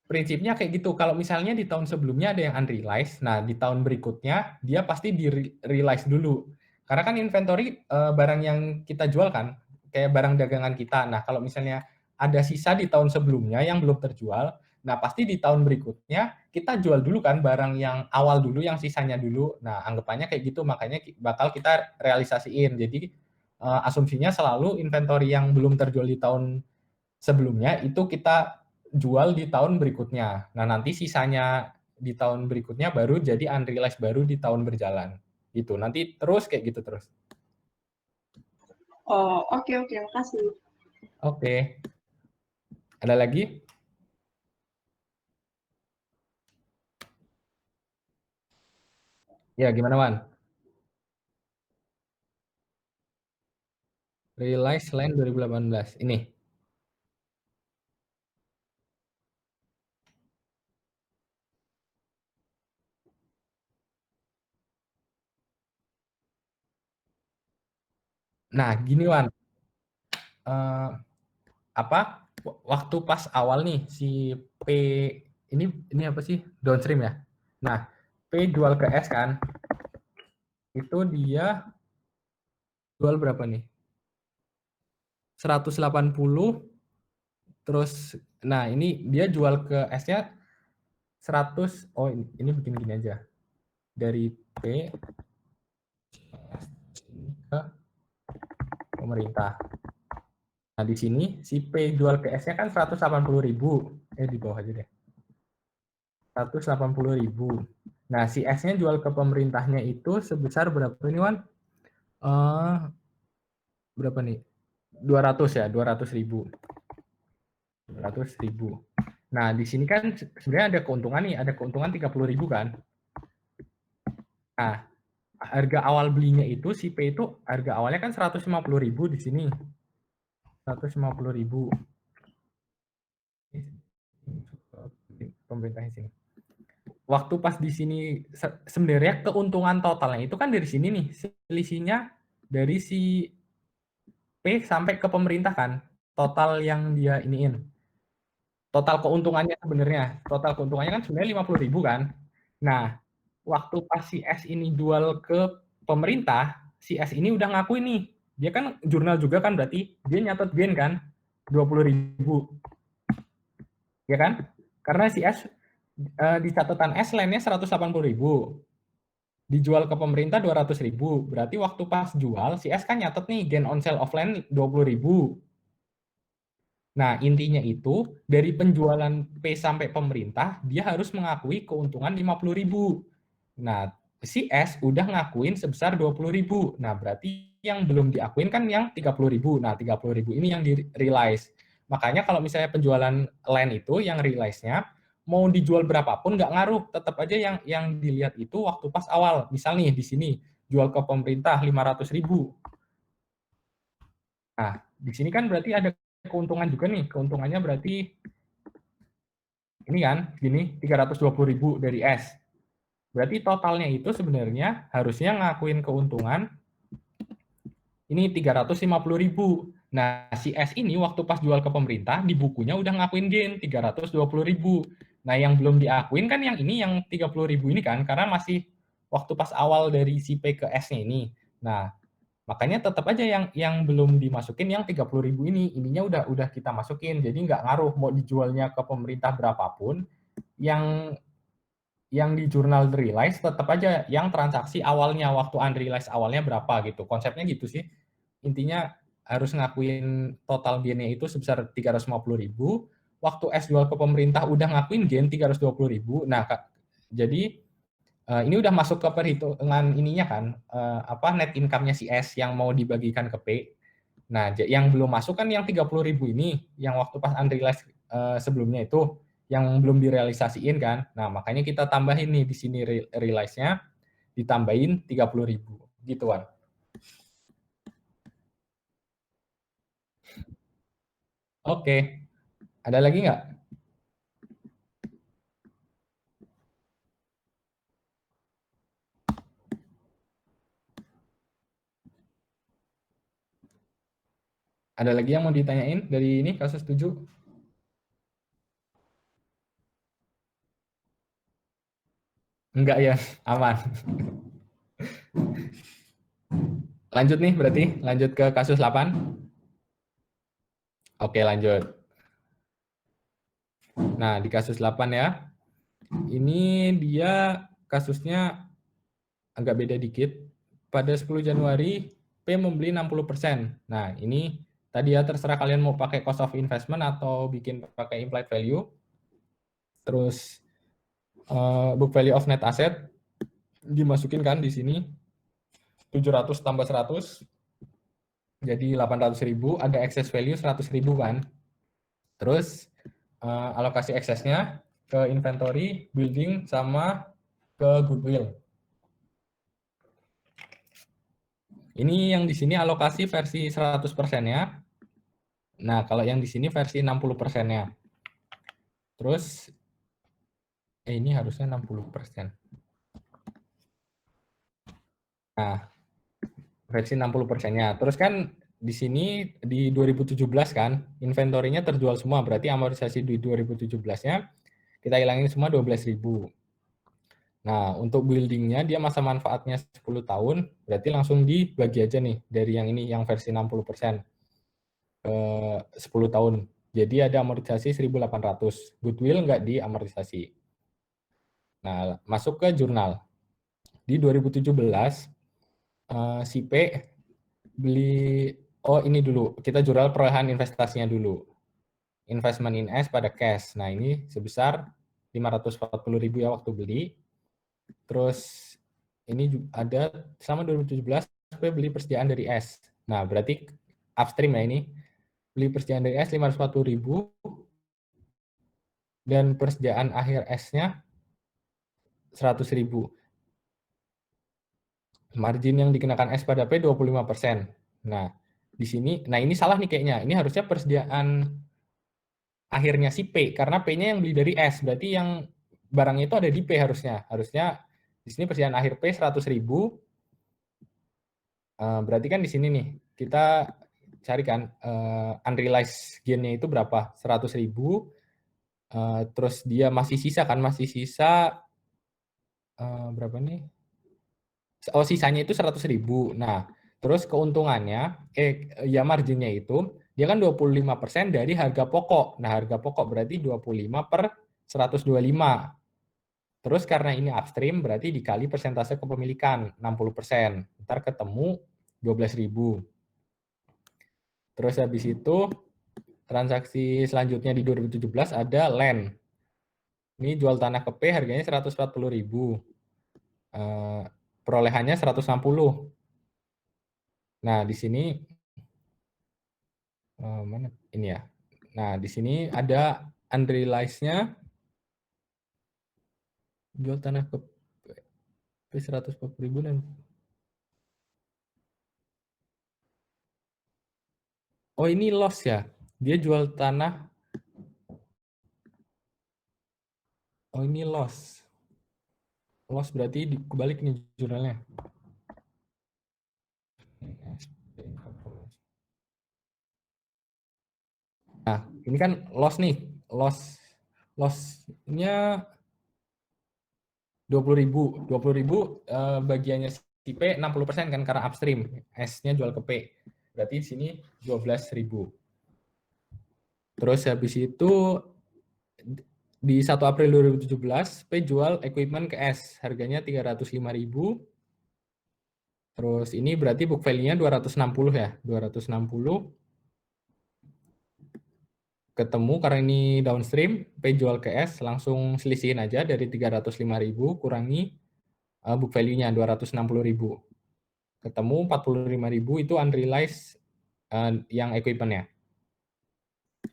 prinsipnya kayak gitu. Kalau misalnya di tahun sebelumnya ada yang unrealized, nah di tahun berikutnya dia pasti di-realize dulu. Karena kan inventory barang yang kita jual kan, kayak barang dagangan kita. Nah, kalau misalnya ada sisa di tahun sebelumnya yang belum terjual, nah pasti di tahun berikutnya kita jual dulu kan barang yang awal dulu, yang sisanya dulu. Nah, anggapannya kayak gitu, makanya bakal kita realisasiin. Jadi asumsinya selalu inventory yang belum terjual di tahun sebelumnya itu kita jual di tahun berikutnya. Nah, nanti sisanya di tahun berikutnya baru jadi unrealized baru di tahun berjalan. Gitu. Nanti terus kayak gitu terus. Oh, oke, makasih. Oke. Ada lagi? Ya, gimana, Wan? Realize line 2018. Ini. Nah, gini, Wan. Waktu pas awal nih si P ini apa sih? Downstream ya. Nah, P jual ke S kan. Itu dia jual berapa nih? 180, terus nah ini dia jual ke S-nya 100. Oh, ini bikin gini aja. Dari P ke pemerintah. Nah, di sini si P jual ke S-nya kan 180.000. Di bawah aja deh. 180.000. Nah, si S-nya jual ke pemerintahnya itu sebesar berapa ini, Wan? Berapa nih? 200 ya, 200.000. 200.000. Nah, di sini kan sebenarnya ada keuntungan nih, ada keuntungan 30.000 kan. Nah, harga awal belinya itu si P itu harga awalnya kan 150.000 di sini. 150.000. Pemerintahnya sini. Waktu pas di sini sebenarnya keuntungan totalnya itu kan dari sini nih, selisihnya dari si P sampai ke pemerintah kan. Total yang dia iniin. Total keuntungannya sebenarnya, total keuntungannya kan sebenarnya 50.000 kan. Nah, waktu pas si S ini jual ke pemerintah, si S ini udah ngakuin nih. Dia kan jurnal juga kan, berarti dia nyatet gain kan 20.000. Ya kan? Karena si S di catatan S line-nya 180.000. Dijual ke pemerintah 200.000. Berarti waktu pas jual si S kan nyatet nih gain on sale offline 20.000. Nah, intinya itu dari penjualan P sampai pemerintah, dia harus mengakui keuntungan 50.000. Nah, si S udah ngakuin sebesar 20.000. Nah, berarti yang belum diakuin kan yang 30.000. Nah, 30.000 ini yang di-realize. Makanya kalau misalnya penjualan land itu yang realize-nya mau dijual berapapun nggak ngaruh, tetap aja yang dilihat itu waktu pas awal. Misal nih di sini jual ke pemerintah 500.000. Nah, di sini kan berarti ada keuntungan juga nih. Keuntungannya berarti ini kan, gini 320.000 dari S. Berarti totalnya itu sebenarnya harusnya ngakuin keuntungan ini 350.000. Nah, si S ini waktu pas jual ke pemerintah di bukunya udah ngakuin gain 320.000. Nah, yang belum diakuin kan yang ini yang 30.000 ini kan, karena masih waktu pas awal dari si P ke S-nya ini. Nah, makanya tetap aja yang belum dimasukin yang 30.000 ini, ininya udah kita masukin. Jadi nggak ngaruh mau dijualnya ke pemerintah berapapun, yang di jurnal realize tetap aja yang transaksi awalnya waktu unrealized awalnya berapa gitu. Konsepnya gitu sih. Intinya harus ngakuin total gain-nya itu sebesar 350.000. Waktu S jual ke pemerintah udah ngakuin gain 320.000. Nah, jadi ini udah masuk ke perhitungan ininya kan, net income-nya si S yang mau dibagikan ke P. Nah, yang belum masuk kan yang 30.000 ini, yang waktu pas unrealized sebelumnya itu, yang belum direalisasiin kan. Nah, makanya kita tambahin nih di sini realize-nya, ditambahin 30.000. Gituan. Oke. Ada lagi nggak? Ada lagi yang mau ditanyain dari ini kasus 7? Enggak ya, aman. Lanjut nih berarti, lanjut ke kasus 8. Oke, lanjut. Nah, di kasus 8 ya. Ini dia kasusnya agak beda dikit. Pada 10 Januari, P membeli 60%. Nah, ini tadi ya terserah kalian mau pakai cost of investment atau bikin pakai implied value. Terus book value of net asset dimasukin kan di sini 700 tambah 100 jadi 800.000, ada excess value 100.000 kan. Terus alokasi eksesnya ke inventory, building sama ke goodwill. Ini yang di sini alokasi versi 100%-nya. Nah, kalau yang di sini versi 60%-nya. Terus ini harusnya 60%. Nah, versi 60%-nya. Terus kan di sini di 2017 kan, inventory-nya terjual semua. Berarti amortisasi di 2017-nya kita hilangin semua 12.000. Nah, untuk building-nya dia masa manfaatnya 10 tahun, berarti langsung dibagi aja nih dari yang ini, yang versi 60%. 10 tahun. Jadi ada amortisasi 1.800. Goodwill nggak diamortisasi. Nah, masuk ke jurnal. Di 2017, si P beli, ini dulu, kita jurnal perolehan investasinya dulu. Investment in S pada cash. Nah, ini sebesar 540.000 ya waktu beli. Terus ini ada sama 2017, P beli persediaan dari S. Nah, berarti upstream ya ini. Beli persediaan dari S 540.000 dan persediaan akhir S-nya 100.000. Margin yang dikenakan S pada P 25%. Nah, di sini, nah ini salah nih kayaknya. Ini harusnya persediaan akhirnya si P, karena P-nya yang beli dari S. Berarti yang barangnya itu ada di P harusnya. Harusnya di sini persediaan akhir P 100.000. Berarti kan di sini nih, kita carikan unrealized gain-nya itu berapa? 100.000. Terus dia masih sisa kan? Masih sisa berapa nih? Sisanya itu 100.000. Nah, terus keuntungannya, ya marginnya itu, dia kan 25% dari harga pokok. Nah, harga pokok berarti 25 per 125. Terus karena ini upstream, berarti dikali persentase kepemilikan, 60%. Ntar ketemu 12.000. Terus habis itu, transaksi selanjutnya di 2017 ada land. Ini jual tanah ke P, harganya 140.000. Perolehannya 160. Nah, di sini mana ini ya. Nah, di sini ada unrealized-nya jual tanah ke P 140.000 dan ini loss ya. Dia jual tanah. Ini loss. Loss berarti kebalik nih jurnalnya. Nah, ini kan loss nih. Loss-nya 20.000. 20.000 bagiannya si P 60% kan karena upstream. S-nya jual ke P. Berarti di sini 12.000. Terus habis itu di 1 April 2017 P jual equipment ke S. Harganya 305.000. Terus ini berarti book value-nya 260 ya. 260. Ketemu karena ini downstream, P jual ke S, langsung selisihin aja dari 305.000 kurangi book value-nya 260.000. Ketemu 45.000 itu unrealized yang equipment-nya.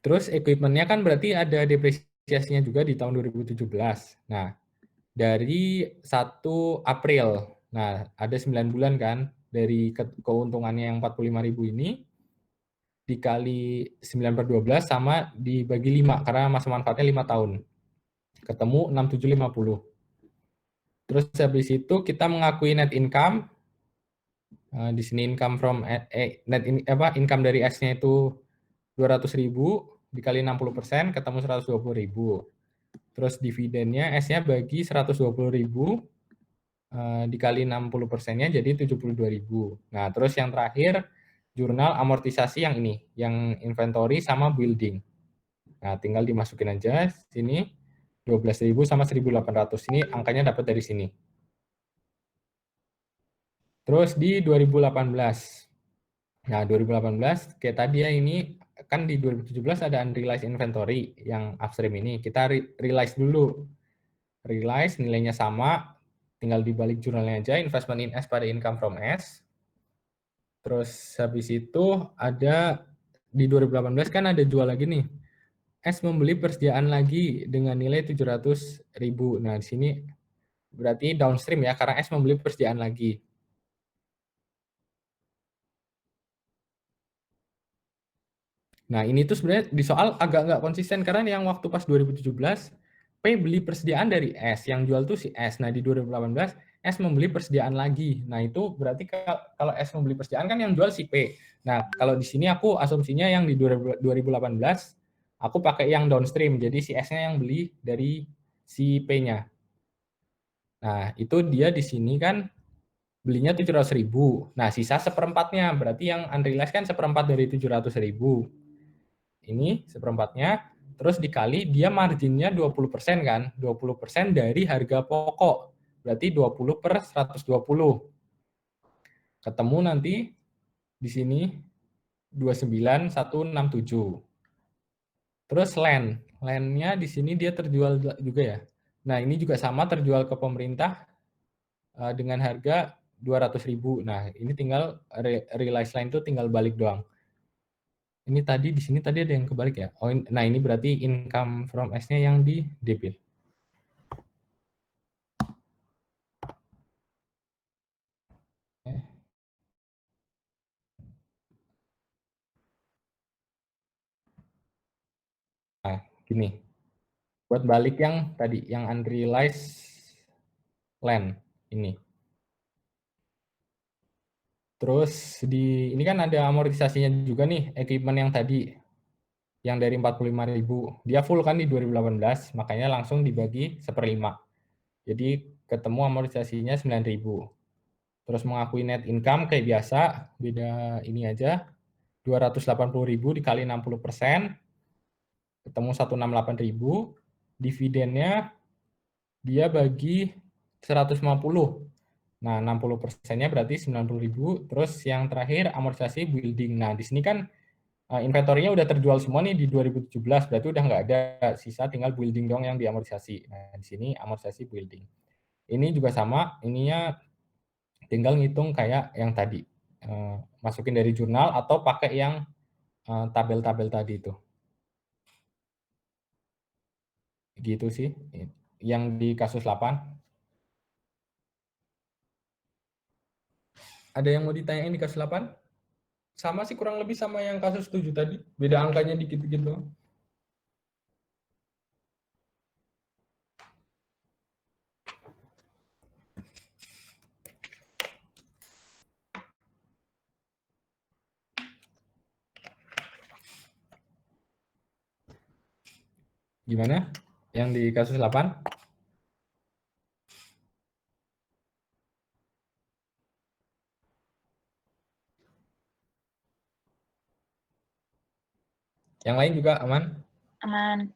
Terus equipment-nya kan berarti ada depresiasinya juga di tahun 2017. Nah, dari 1 April, nah ada 9 bulan kan, dari keuntungannya yang 45.000 ini, dikali 9/12 sama dibagi 5, karena masa manfaatnya 5 tahun. Ketemu 6.750. Terus habis itu kita mengakui net income, Di sini income from income dari S-nya itu 200.000 dikali 60% ketemu 120.000. Terus dividennya S-nya bagi 120.000 dikali 60%-nya jadi 72.000. Nah, terus yang terakhir jurnal amortisasi yang ini, yang inventory sama building. Nah, tinggal dimasukin aja sini 12.000 sama 1.800. Ini angkanya dapat dari sini. Terus di 2018. Nah, 2018 kayak tadi ya, ini kan di 2017 ada unrealized inventory yang upstream ini. Kita realize dulu. Realize nilainya sama, tinggal dibalik jurnalnya aja, investment in S pada income from S. Terus habis itu ada di 2018 kan ada jual lagi nih. S membeli persediaan lagi dengan nilai 700.000. Nah, di sini berarti downstream ya, karena S membeli persediaan lagi. Nah, ini tuh sebenarnya di soal agak nggak konsisten, karena yang waktu pas 2017, P beli persediaan dari S, yang jual tuh si S. Nah, di 2018, S membeli persediaan lagi. Nah, itu berarti kalau S membeli persediaan kan yang jual si P. Nah, kalau di sini aku asumsinya yang di 2018, aku pakai yang downstream, jadi si S-nya yang beli dari si P-nya. Nah, itu dia di sini kan belinya 700.000. Nah, sisa seperempatnya, berarti yang unrealized kan seperempat dari 700.000. Ini seperempatnya, terus dikali dia marginnya 20% kan, 20% dari harga pokok, berarti 20 per 120. Ketemu nanti di sini 29167. Terus land-nya di sini dia terjual juga ya. Nah, ini juga sama terjual ke pemerintah dengan harga 200.000. Nah, ini tinggal realize land itu tinggal balik doang. Ini tadi di sini tadi ada yang kebalik ya. Oh, nah ini berarti income from S-nya yang di debit. Nah, gini. Buat balik yang tadi, yang unrealized land ini. Terus ini kan ada amortisasinya juga nih, equipment yang tadi. Yang dari 45.000. Dia full kan di 2018, makanya langsung dibagi 1/5. Jadi ketemu amortisasinya 9.000. Terus mengakui net income kayak biasa, beda ini aja. 280.000 dikali 60%, ketemu 168.000. Dividennya dia bagi 150. Nah, 60%-nya berarti 90.000. Terus yang terakhir amortisasi building. Nah, di sini kan inventory-nya udah terjual semua nih di 2017, berarti udah nggak ada, sisa tinggal building dong yang diamortisasi. Nah, di sini amortisasi building. Ini juga sama, ininya tinggal ngitung kayak yang tadi. Masukin dari jurnal atau pakai yang tabel-tabel tadi itu. Gitu sih, yang di kasus 8. Ada yang mau ditanyain di kasus 8? Sama sih, kurang lebih sama yang kasus 7 tadi. Beda angkanya dikit-dikit doang. Gimana? Yang di kasus 8? Yang lain juga aman? Aman.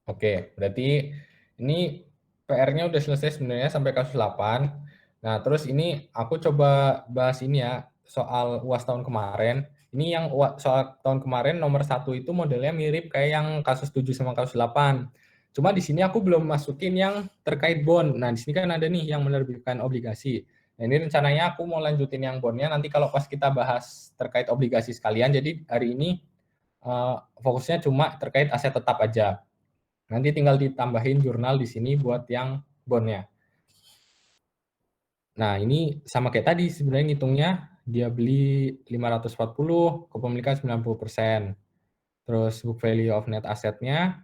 Oke, berarti ini PR-nya udah selesai sebenarnya sampai kasus 8. Nah, terus ini aku coba bahas ini ya, soal UAS tahun kemarin. Ini yang soal tahun kemarin nomor 1 itu modelnya mirip kayak yang kasus 7 sama kasus 8. Cuma di sini aku belum masukin yang terkait bond. Nah, di sini kan ada nih yang menerbitkan obligasi. Nah, ini rencananya aku mau lanjutin yang bondnya nanti kalau pas kita bahas terkait obligasi sekalian. Jadi hari ini fokusnya cuma terkait aset tetap aja. Nanti tinggal ditambahin jurnal di sini buat yang bondnya. Nah, ini sama kayak tadi sebenarnya ngitungnya, dia beli 540, kepemilikan 90%. Terus book value of net assetnya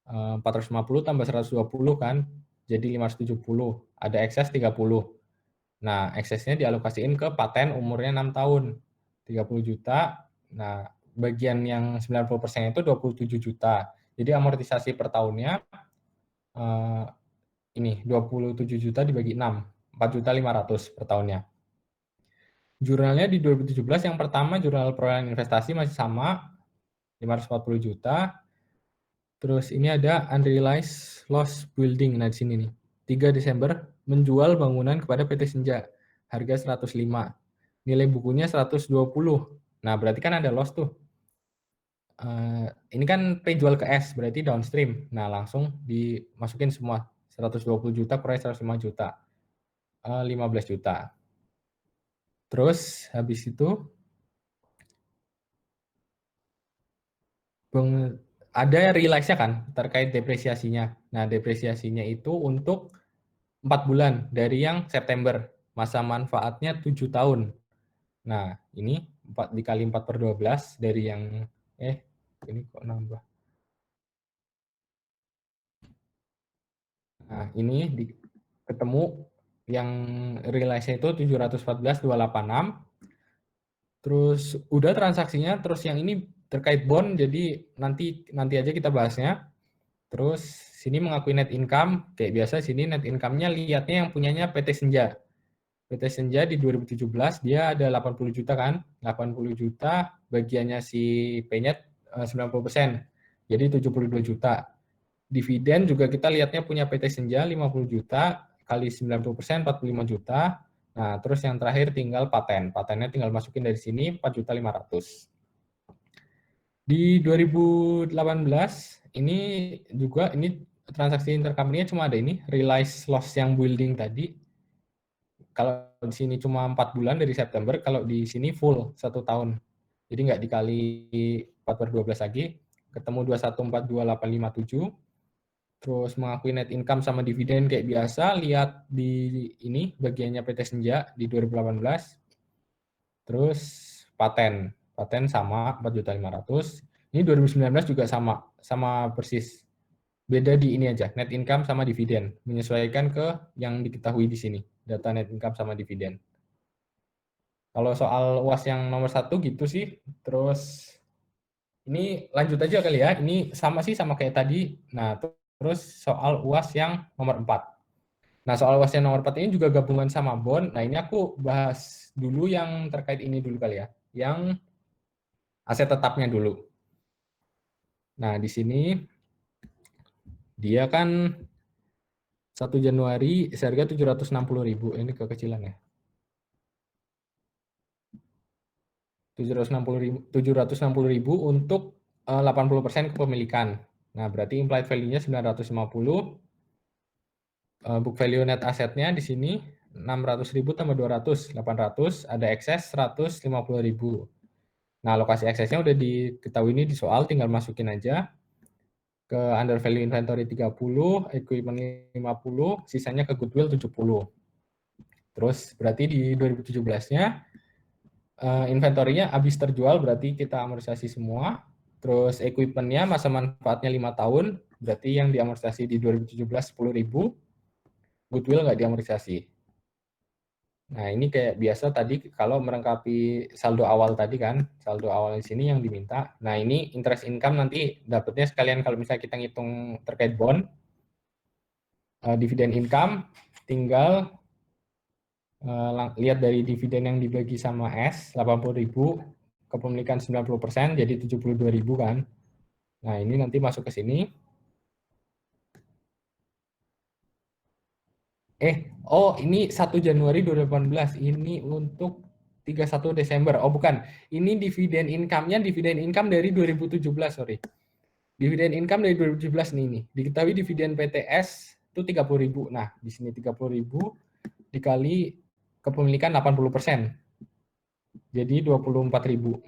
450 tambah 120 kan, jadi 570. Ada excess 30. Nah, eksesnya dialokasiin ke paten umurnya 6 tahun, 30 juta. Nah, bagian yang 90% itu 27 juta. Jadi amortisasi per tahunnya ini 27 juta dibagi 6, 4.500.000 per tahunnya. Jurnalnya di 2017 yang pertama jurnal perolehan investasi masih sama 540 juta. Terus ini ada unrealized loss building. Nah, di sini nih. 3 Desember menjual bangunan kepada PT Senja harga 105. Nilai bukunya 120. Nah, berarti kan ada loss tuh. Ini kan P jual ke S, berarti downstream. Nah, langsung dimasukin semua. 120 juta per 105 juta. 15 juta. Terus habis itu ada realize-nya kan terkait depresiasinya. Nah, depresiasinya itu untuk 4 bulan dari yang September. Masa manfaatnya 7 tahun. Nah, ini 4 dikali 4/12 dari yang ini kok nambah. Nah, ini ketemu yang realize-nya itu 714.286. Terus udah transaksinya, terus yang ini terkait bond, jadi nanti aja kita bahasnya. Terus sini mengakui net income, kayak biasa sini net income-nya lihatnya yang punyanya PT Senja. PT Senja di 2017 dia ada 80 juta kan, 80 juta bagiannya si P-nya 90%, jadi 72 juta. Dividen juga kita lihatnya punya PT Senja 50 juta, kali 90% 45 juta. Nah, terus yang terakhir tinggal paten. Patennya tinggal masukin dari sini 4.500.000. Di 2018 ini juga ini transaksi intercompany-nya cuma ada ini realized loss yang building tadi. Kalau di sini cuma 4 bulan dari September, kalau di sini full 1 tahun. Jadi nggak dikali 4/12 lagi, ketemu 2142857. Terus mengakui net income sama dividen kayak biasa, lihat di ini bagiannya PT Senja di 2018. Terus paten sama 4.500.000. Ini 2019 juga sama persis. Beda di ini aja, net income sama dividen, menyesuaikan ke yang diketahui di sini, data net income sama dividen. Kalau soal UAS yang nomor 1 gitu sih. Terus ini lanjut aja kali ya, ini sama kayak tadi. Nah, terus soal UAS yang nomor 4. Nah, soal UAS yang nomor 4 ini juga gabungan sama bond. Nah, ini aku bahas dulu yang terkait ini dulu kali ya, yang aset tetapnya dulu. Nah, di sini dia kan 1 Januari seharga 760.000. Ini kekecilan ya. 760.000 untuk 80% kepemilikan. Nah, berarti implied value-nya 950. Book value net asetnya di sini 600.000 tambah 200, 800, ada excess 150.000. Nah, alokasi excess-nya udah diketahui ini di soal, tinggal masukin aja ke under value inventory 30, equipment 50, sisanya ke goodwill 70. Terus berarti di 2017-nya inventory-nya habis terjual, berarti kita amortisasi semua. Terus equipment-nya masa manfaatnya 5 tahun, berarti yang diamortisasi di 2017 10.000, goodwill nggak diamortisasi. Nah, ini kayak biasa tadi kalau melengkapi saldo awal tadi kan, saldo awal di sini yang diminta. Nah, ini interest income nanti dapatnya sekalian kalau misalnya kita ngitung terkait bond. Dividen income tinggal lihat dari dividen yang dibagi sama S 80.000, kepemilikan 90%, jadi 72.000 kan. Nah, ini nanti masuk ke sini. Ini 1 Januari 2018. Ini untuk 31 Desember. Oh, bukan. Ini dividen income-nya dividen income dari 2017, sorry. Dividen income dari 2017 nih. Diketahui dividen PTS itu 30.000. Nah, di sini 30.000 dikali kepemilikan 80%. Jadi 24.000.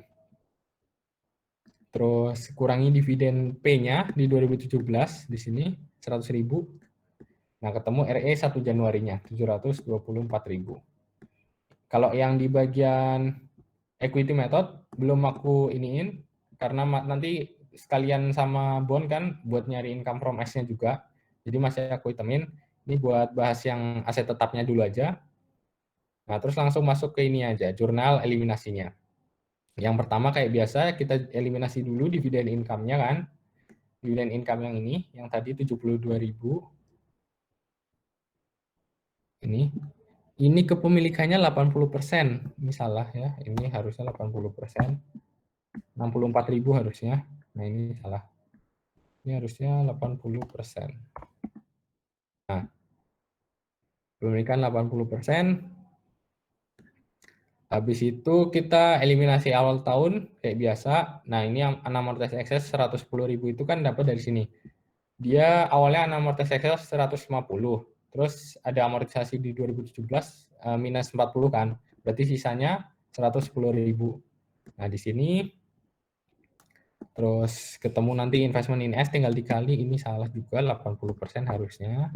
Terus kurangi dividen P-nya di 2017 di sini 100.000. Nah, ketemu RE 1 Januarinya 724.000. Kalau yang di bagian equity method belum aku iniin karena nanti sekalian sama bond kan buat nyari income from S-nya juga. Jadi masih aku hitemin. Ini buat bahas yang aset tetapnya dulu aja. Nah, terus langsung masuk ke ini aja, jurnal eliminasinya. Yang pertama kayak biasa kita eliminasi dulu dividen income-nya kan. Dividen income yang ini, yang tadi 72.000. Ini kepemilikannya 80%, ini salah ya. Ini harusnya 80%. 64.000 harusnya. Nah, ini salah. Ini harusnya 80%. Nah, kepemilikan 80%. Habis itu kita eliminasi awal tahun kayak biasa. Nah, ini yang unamortized excess 110.000 itu kan dapat dari sini. Dia awalnya unamortized excess 150. Terus ada amortisasi di 2017 minus 40 kan. Berarti sisanya 110.000. Nah, di sini terus ketemu nanti investment in S tinggal dikali, ini salah juga 80% harusnya.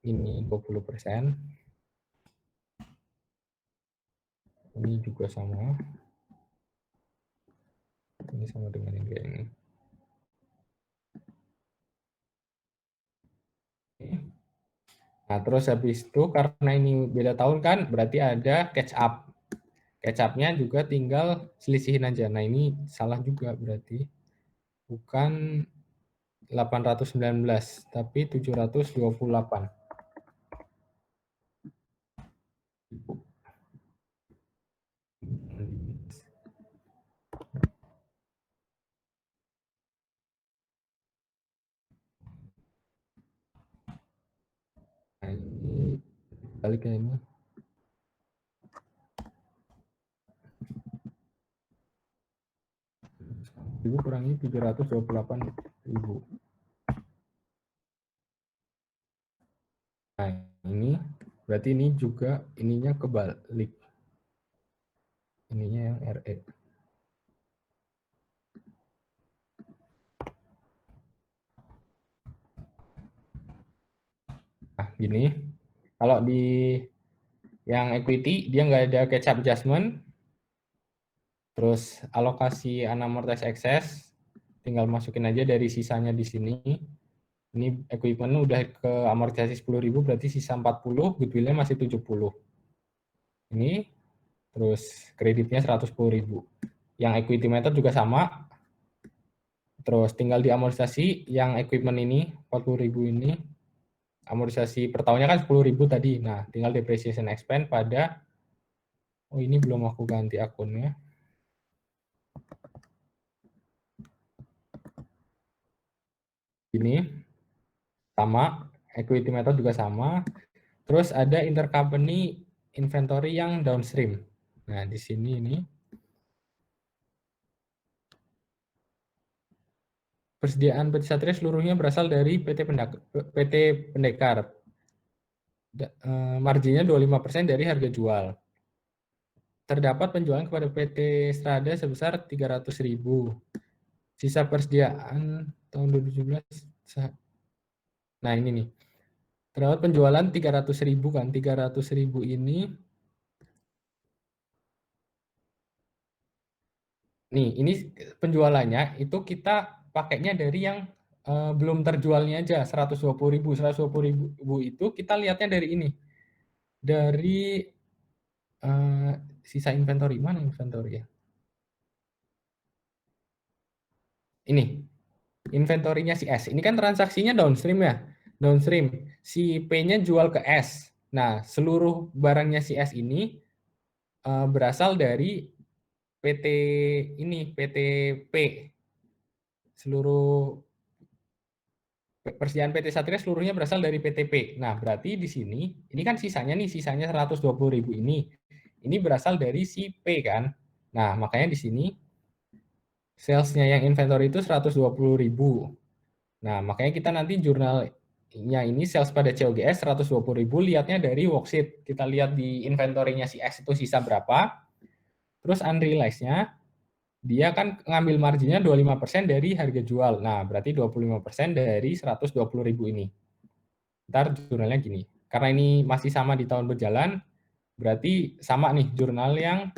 Ini 20%. Ini juga sama. Ini sama dengan yang kayak ini. Nah, terus habis itu karena ini beda tahun kan, berarti ada catch up. Catch up-nya juga tinggal selisihin aja. Nah, ini salah juga berarti. Bukan 819, tapi 728. Nah, ini balik ke ini. Ibu kurangi 728.000. Nah, ini berarti ini juga ininya kebalik. Ininya yang RE. Nah, gini. Kalau di yang equity, dia nggak ada catch up adjustment. Terus alokasi unamortized excess, tinggal masukin aja dari sisanya di sini. Ini equipment udah ke amortisasi 10.000, berarti sisa 40, goodwill-nya masih 70. Ini, terus kreditnya 110.000. Yang equity method juga sama. Terus tinggal diamortisasi yang equipment ini, 40.000 ini. Amortisasi per tahunnya kan 10.000 tadi. Nah, tinggal depreciation expense pada, oh ini belum aku ganti akunnya. Ini sama, equity method juga sama. Terus ada intercompany inventory yang downstream. Nah, di sini ini. Persediaan PT Satria seluruhnya berasal dari PT Pendekar. Marginnya 25% dari harga jual. Terdapat penjualan kepada PT Strada sebesar 300.000. Sisa persediaan tahun 2017. Nah, ini nih. Terdapat penjualan 300.000 kan. 300.000 ini. Nih, ini penjualannya itu kita pakainya dari yang belum terjualnya aja, 120.000. 120.000 itu kita lihatnya dari ini. Dari sisa inventory. Mana inventory ya? Ini. Inventorinya si S. Ini kan transaksinya downstream ya. Downstream. Si P-nya jual ke S. Nah, seluruh barangnya si S ini berasal dari PT ini, PT P. Seluruh persediaan PT Satria seluruhnya berasal dari PTP. Nah, berarti di sini, ini kan sisanya nih, sisanya 120.000 ini. Ini berasal dari si P kan. Nah, makanya di sini sales-nya yang inventory itu 120.000. Nah, makanya kita nanti jurnalnya ini sales pada COGS 120.000, lihatnya dari worksheet. Kita lihat di inventory-nya si X itu sisa berapa. Terus unrealized-nya dia kan ngambil marginnya 25% dari harga jual. Nah, berarti 25% dari 120.000 ini. Ntar jurnalnya gini. Karena ini masih sama di tahun berjalan, berarti sama nih jurnal yang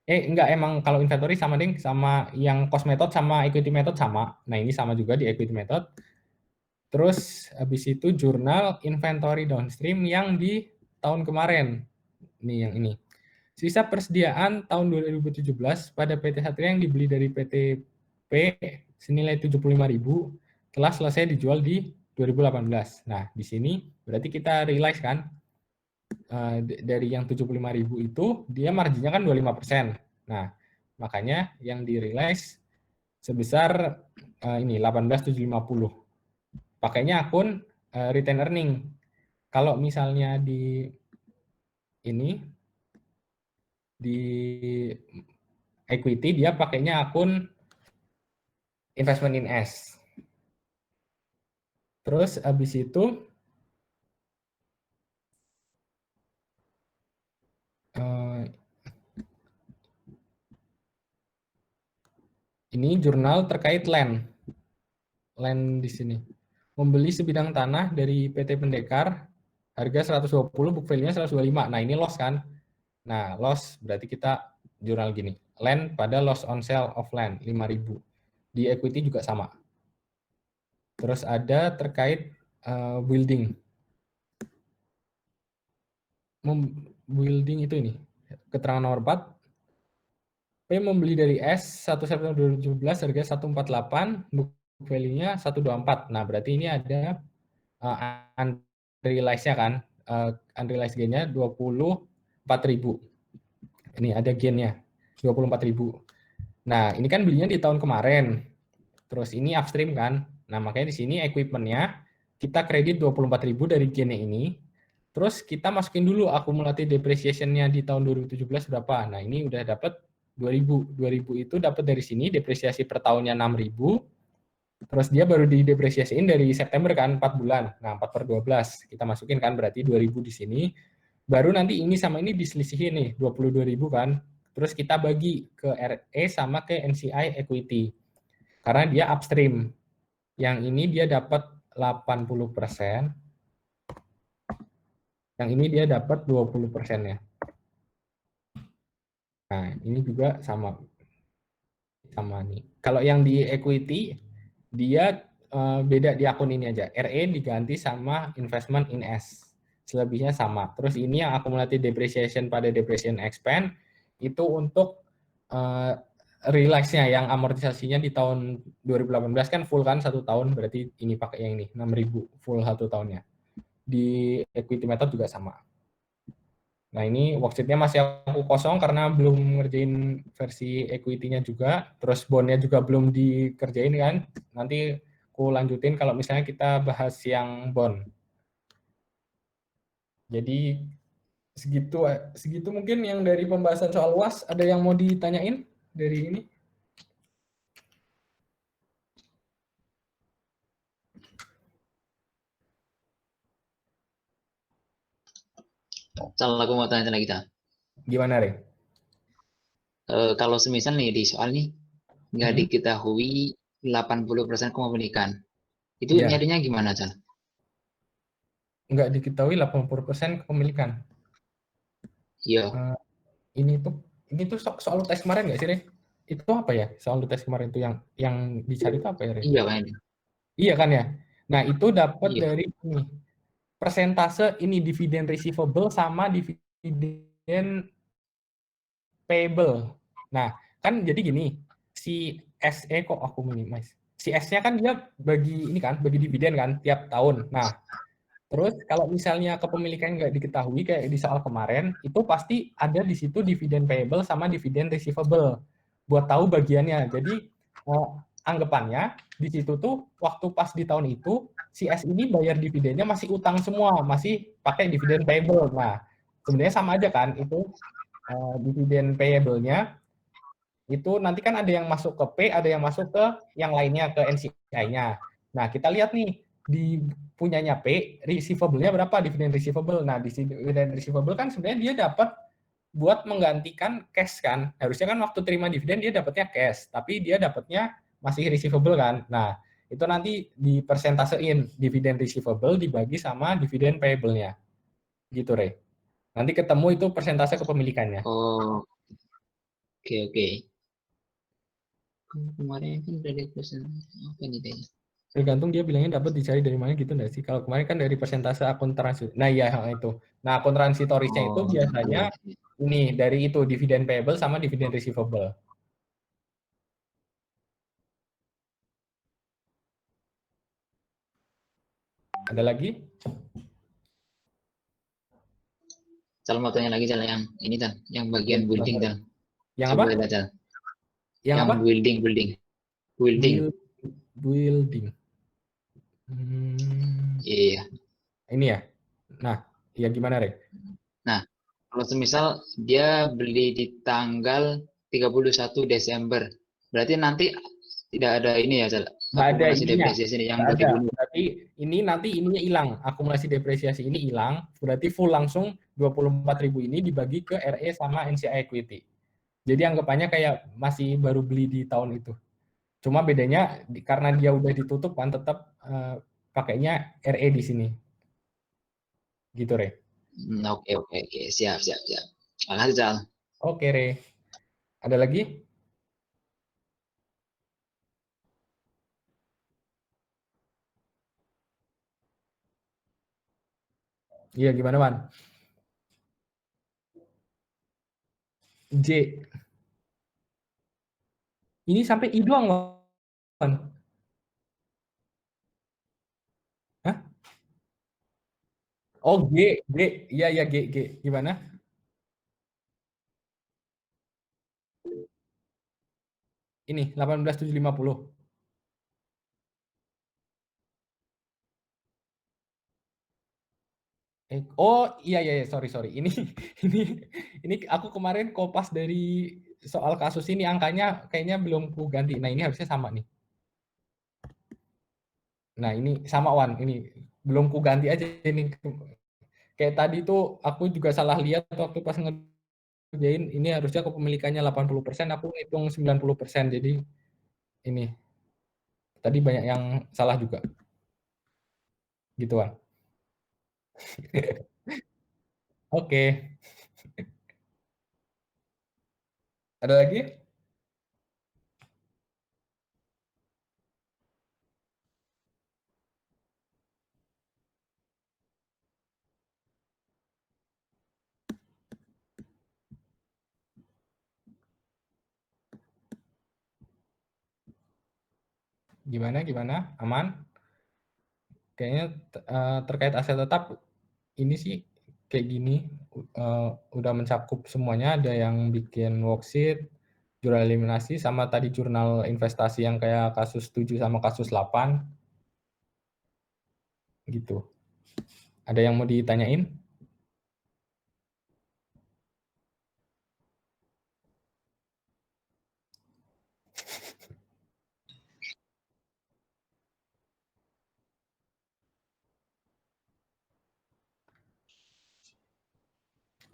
enggak, emang kalau inventory sama ding, sama yang cost method sama equity method sama. Nah, ini sama juga di equity method. Terus habis itu jurnal inventory downstream yang di tahun kemarin. Nih yang ini. Sisa persediaan tahun 2017 pada PT Satria yang dibeli dari PT P senilai 75.000 telah selesai dijual di 2018. Nah, di sini berarti kita realize kan dari yang 75.000 itu dia marginnya kan 25%. Nah, makanya yang di realize sebesar ini 18.750. Pakainya akun retain earning. Kalau misalnya di ini di equity dia pakainya akun investment in S. Terus habis itu ini jurnal terkait land di sini. Membeli sebidang tanah dari PT Pendekar harga 120, book value-nya 125. Nah, ini loss kan? Nah, loss berarti kita jurnal gini. Land pada loss on sale of land 5.000. Di equity juga sama. Terus ada terkait building. Building itu ini. Keterangan nomor 4. P membeli dari S 1 September 2017 harga 148, book value-nya 124. Nah, berarti ini ada unrealized-nya kan. Unrealized gain-nya 24.000. Ini ada gain-nya 24.000. Nah, ini kan belinya di tahun kemarin. Terus ini upstream kan. Nah, makanya di sini equipment-nya kita kredit 24.000 dari gain-nya ini. Terus kita masukin dulu akumulatif depreciation-nya di tahun 2017 berapa. Nah, ini udah dapat 2.000. 2.000 itu dapat dari sini depresiasi per tahunnya 6.000. Terus dia baru didepresiasiin dari September kan 4 bulan. Nah, 4/12 kita masukin kan berarti 2.000 di sini. Baru nanti ini sama ini diselisihin nih 22.000 kan. Terus kita bagi ke RE sama ke NCI equity. Karena dia upstream. Yang ini dia dapat 80%. Yang ini dia dapat 20%-nya. Nah, ini juga sama nih. Kalau yang di equity dia beda di akun ini aja. RE diganti sama investment in S. Selebihnya sama. Terus ini yang akumulatif depreciation pada depreciation expense itu untuk realize-nya yang amortisasinya di tahun 2018 kan full kan 1 tahun, berarti ini pakai yang ini 6.000 full 1 tahunnya. Di equity method juga sama. Nah, ini worksheet-nya masih aku kosong karena belum ngerjain versi equity-nya juga. Terus bond-nya juga belum dikerjain kan. Nanti aku lanjutin kalau misalnya kita bahas yang bond. Jadi segitu mungkin yang dari pembahasan soal UAS. Ada yang mau ditanyain dari ini? Kalau aku mau tanya lagi, Gimana, Re? kalau semisal nih di soal nih nggak diketahui 80% kepemilikan, itu Iya. nyarinya gimana, Chan? Nggak diketahui 80% kepemilikan. Iya. Ini tuh soal tes kemarin nggak sih, Re? Itu apa ya? Soal tes kemarin itu yang dicari itu apa ya, Re? Iya kan? Iya kan ya? Nah, itu dapat Iya. dari ini. Persentase ini dividen receivable sama dividen payable. Nah, kan jadi gini, si SE kok aku minimize. Si S-nya kan dia bagi ini kan, bagi dividen kan tiap tahun. Nah, terus kalau misalnya kepemilikan nggak diketahui kayak di soal kemarin, itu pasti ada di situ dividen payable sama dividen receivable buat tahu bagiannya. Jadi anggapannya di situ tuh waktu pas di tahun itu si S ini bayar dividennya masih utang semua, masih pakai dividen payable. Nah, sebenarnya sama aja kan itu dividen payable-nya itu nanti kan ada yang masuk ke P, ada yang masuk ke yang lainnya, ke NCI-nya. Nah, kita lihat nih di punyanya P, receivable-nya berapa dividen receivable. Nah, di dividen receivable kan sebenarnya dia dapat buat menggantikan cash kan. Harusnya kan waktu terima dividen dia dapatnya cash, tapi dia dapatnya masih receivable kan. Nah, itu nanti dipersentasein dividen receivable dibagi sama dividen payable-nya. Gitu, Re. Nanti ketemu itu persentase kepemilikannya. Oh, oke. Kemarin kan udah apa nih deh? Tergantung dia bilangnya dapat dicari dari mana gitu enggak sih? Kalau kemarin kan dari persentase akun transitori. Nah, iya itu. Nah, akun transitorisnya itu Oh, biasanya iya. ini dari itu dividen payable sama dividen receivable. Ada lagi? Cal mau tanya lagi Cal yang ini Cal, yang bagian Boleh, building boleh. Cal. Yang Coba apa? lihat Cal. Yang apa? building. Building. Iya. Ini ya. Nah, ya gimana, Re? Nah, kalau semisal dia beli di tanggal 31 Desember, berarti nanti tidak ada ini ya, Cal, Nggak ada akumulasi ininya. depresiasi ini yang Nggak ada. 2000. Berarti ini nanti ininya hilang. Akumulasi depresiasi ini hilang. Berarti full langsung 24.000 ini dibagi ke RE sama NCI equity. Jadi anggapannya kayak masih baru beli di tahun itu. Cuma bedanya karena dia udah ditutup kan tetap pakainya RE di sini. Gitu, Re. Oke. Siap. Makasih, Cal. Oke, Re. Ada lagi? Iya, gimana, Wan? J. Ini sampai I doang, Wan. Hah? Oh, G. Iya, G. Gimana? Ini 18.750. Oh iya, sorry. Ini ini aku kemarin kopas dari soal kasus ini angkanya kayaknya belum ku ganti. Nah, ini harusnya sama nih. Nah, ini sama Wan, ini belum ku ganti aja ini. Kayak tadi tuh aku juga salah lihat waktu pas ngerjain, ini harusnya kepemilikannya 80%, aku hitung 90%. Jadi ini tadi banyak yang salah juga. Gitu, Wan. Oke. Ada lagi? Gimana? Aman? Kayaknya terkait aset tetap ini sih kayak gini udah mencakup semuanya. Ada yang bikin worksheet, jurnal eliminasi, sama tadi jurnal investasi yang kayak kasus 7 sama kasus 8 gitu. Ada yang mau ditanyain?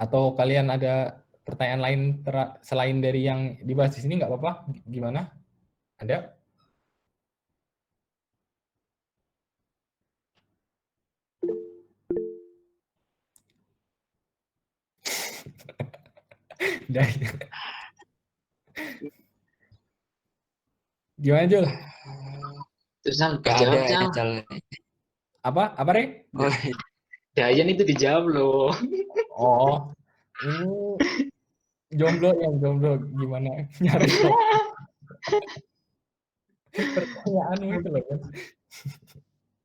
Atau kalian ada pertanyaan lain selain dari yang dibahas di sini nggak apa-apa? Gimana? Ada? Gimana, Jul? Terus Cal, Gak dijawab, ada Cal. ini Cal. Apa, Re? Oh, Dayan itu dijawab loh. Oh, ini jomblo gimana nyari pertanyaanmu itu loh kan.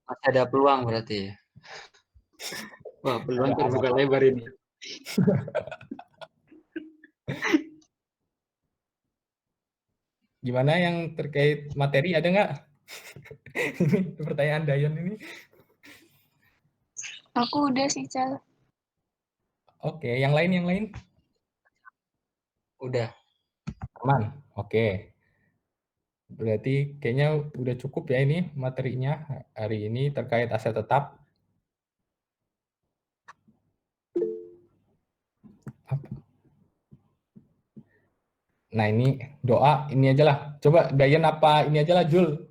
masih ada peluang berarti ya. Wah, peluang Ada terbuka apa-apa. lebar ini. Gimana yang terkait materi ada nggak? Ini pertanyaan Dayan ini. Aku udah sih, Cal. Oke, yang lain? Udah. Aman. Oke. Berarti kayaknya udah cukup ya ini materinya hari ini terkait aset tetap. Nah, ini doa ini aja lah. Coba Dayan apa ini aja lah, Jul.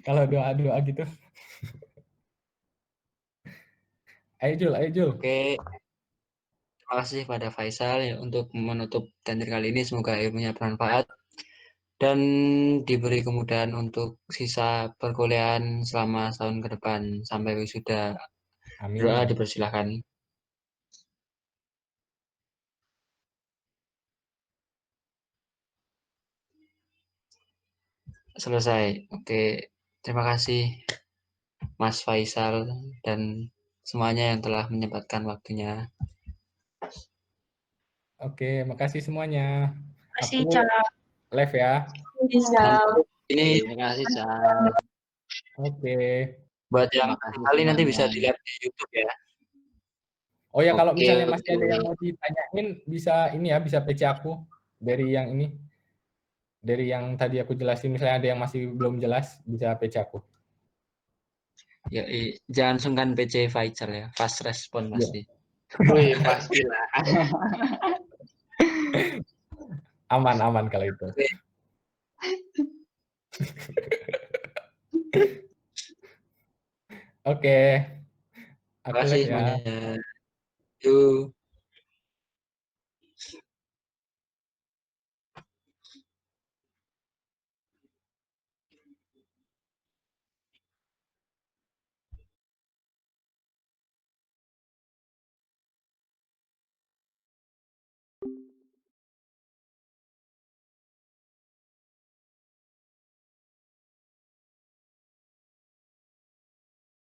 Kalau doa gitu. Ayo Jul. Oke. Terima kasih pada Faisal ya untuk menutup tender kali ini. Semoga ilmunya bermanfaat. dan diberi kemudahan untuk sisa perkuliahan selama setahun ke depan sampai wisuda. Doa Amin. dipersilahkan. Selesai. Oke, terima kasih Mas Faisal dan semuanya yang telah menyempatkan waktunya. Oke, makasih semuanya. Masih Aku Cak. live ya. Bisa. Ini Terima kasih, Cak. Oke. buat yang Terima kasih kali nanti bisa semuanya. dilihat di YouTube ya. Oh ya, kalau Oke, misalnya masih ada betul. yang mau ditanyain, bisa ini ya, bisa PC aku dari yang ini. Dari yang tadi aku jelasin, misalnya ada yang masih belum jelas, bisa PC aku. Ya, jangan sungkan PC Faisal ya, fast respon Iya. pasti. Wih, pastilah. Aman kalau itu. Oke. Oke. Terima Aku kasih live ya. semuanya. Yuk.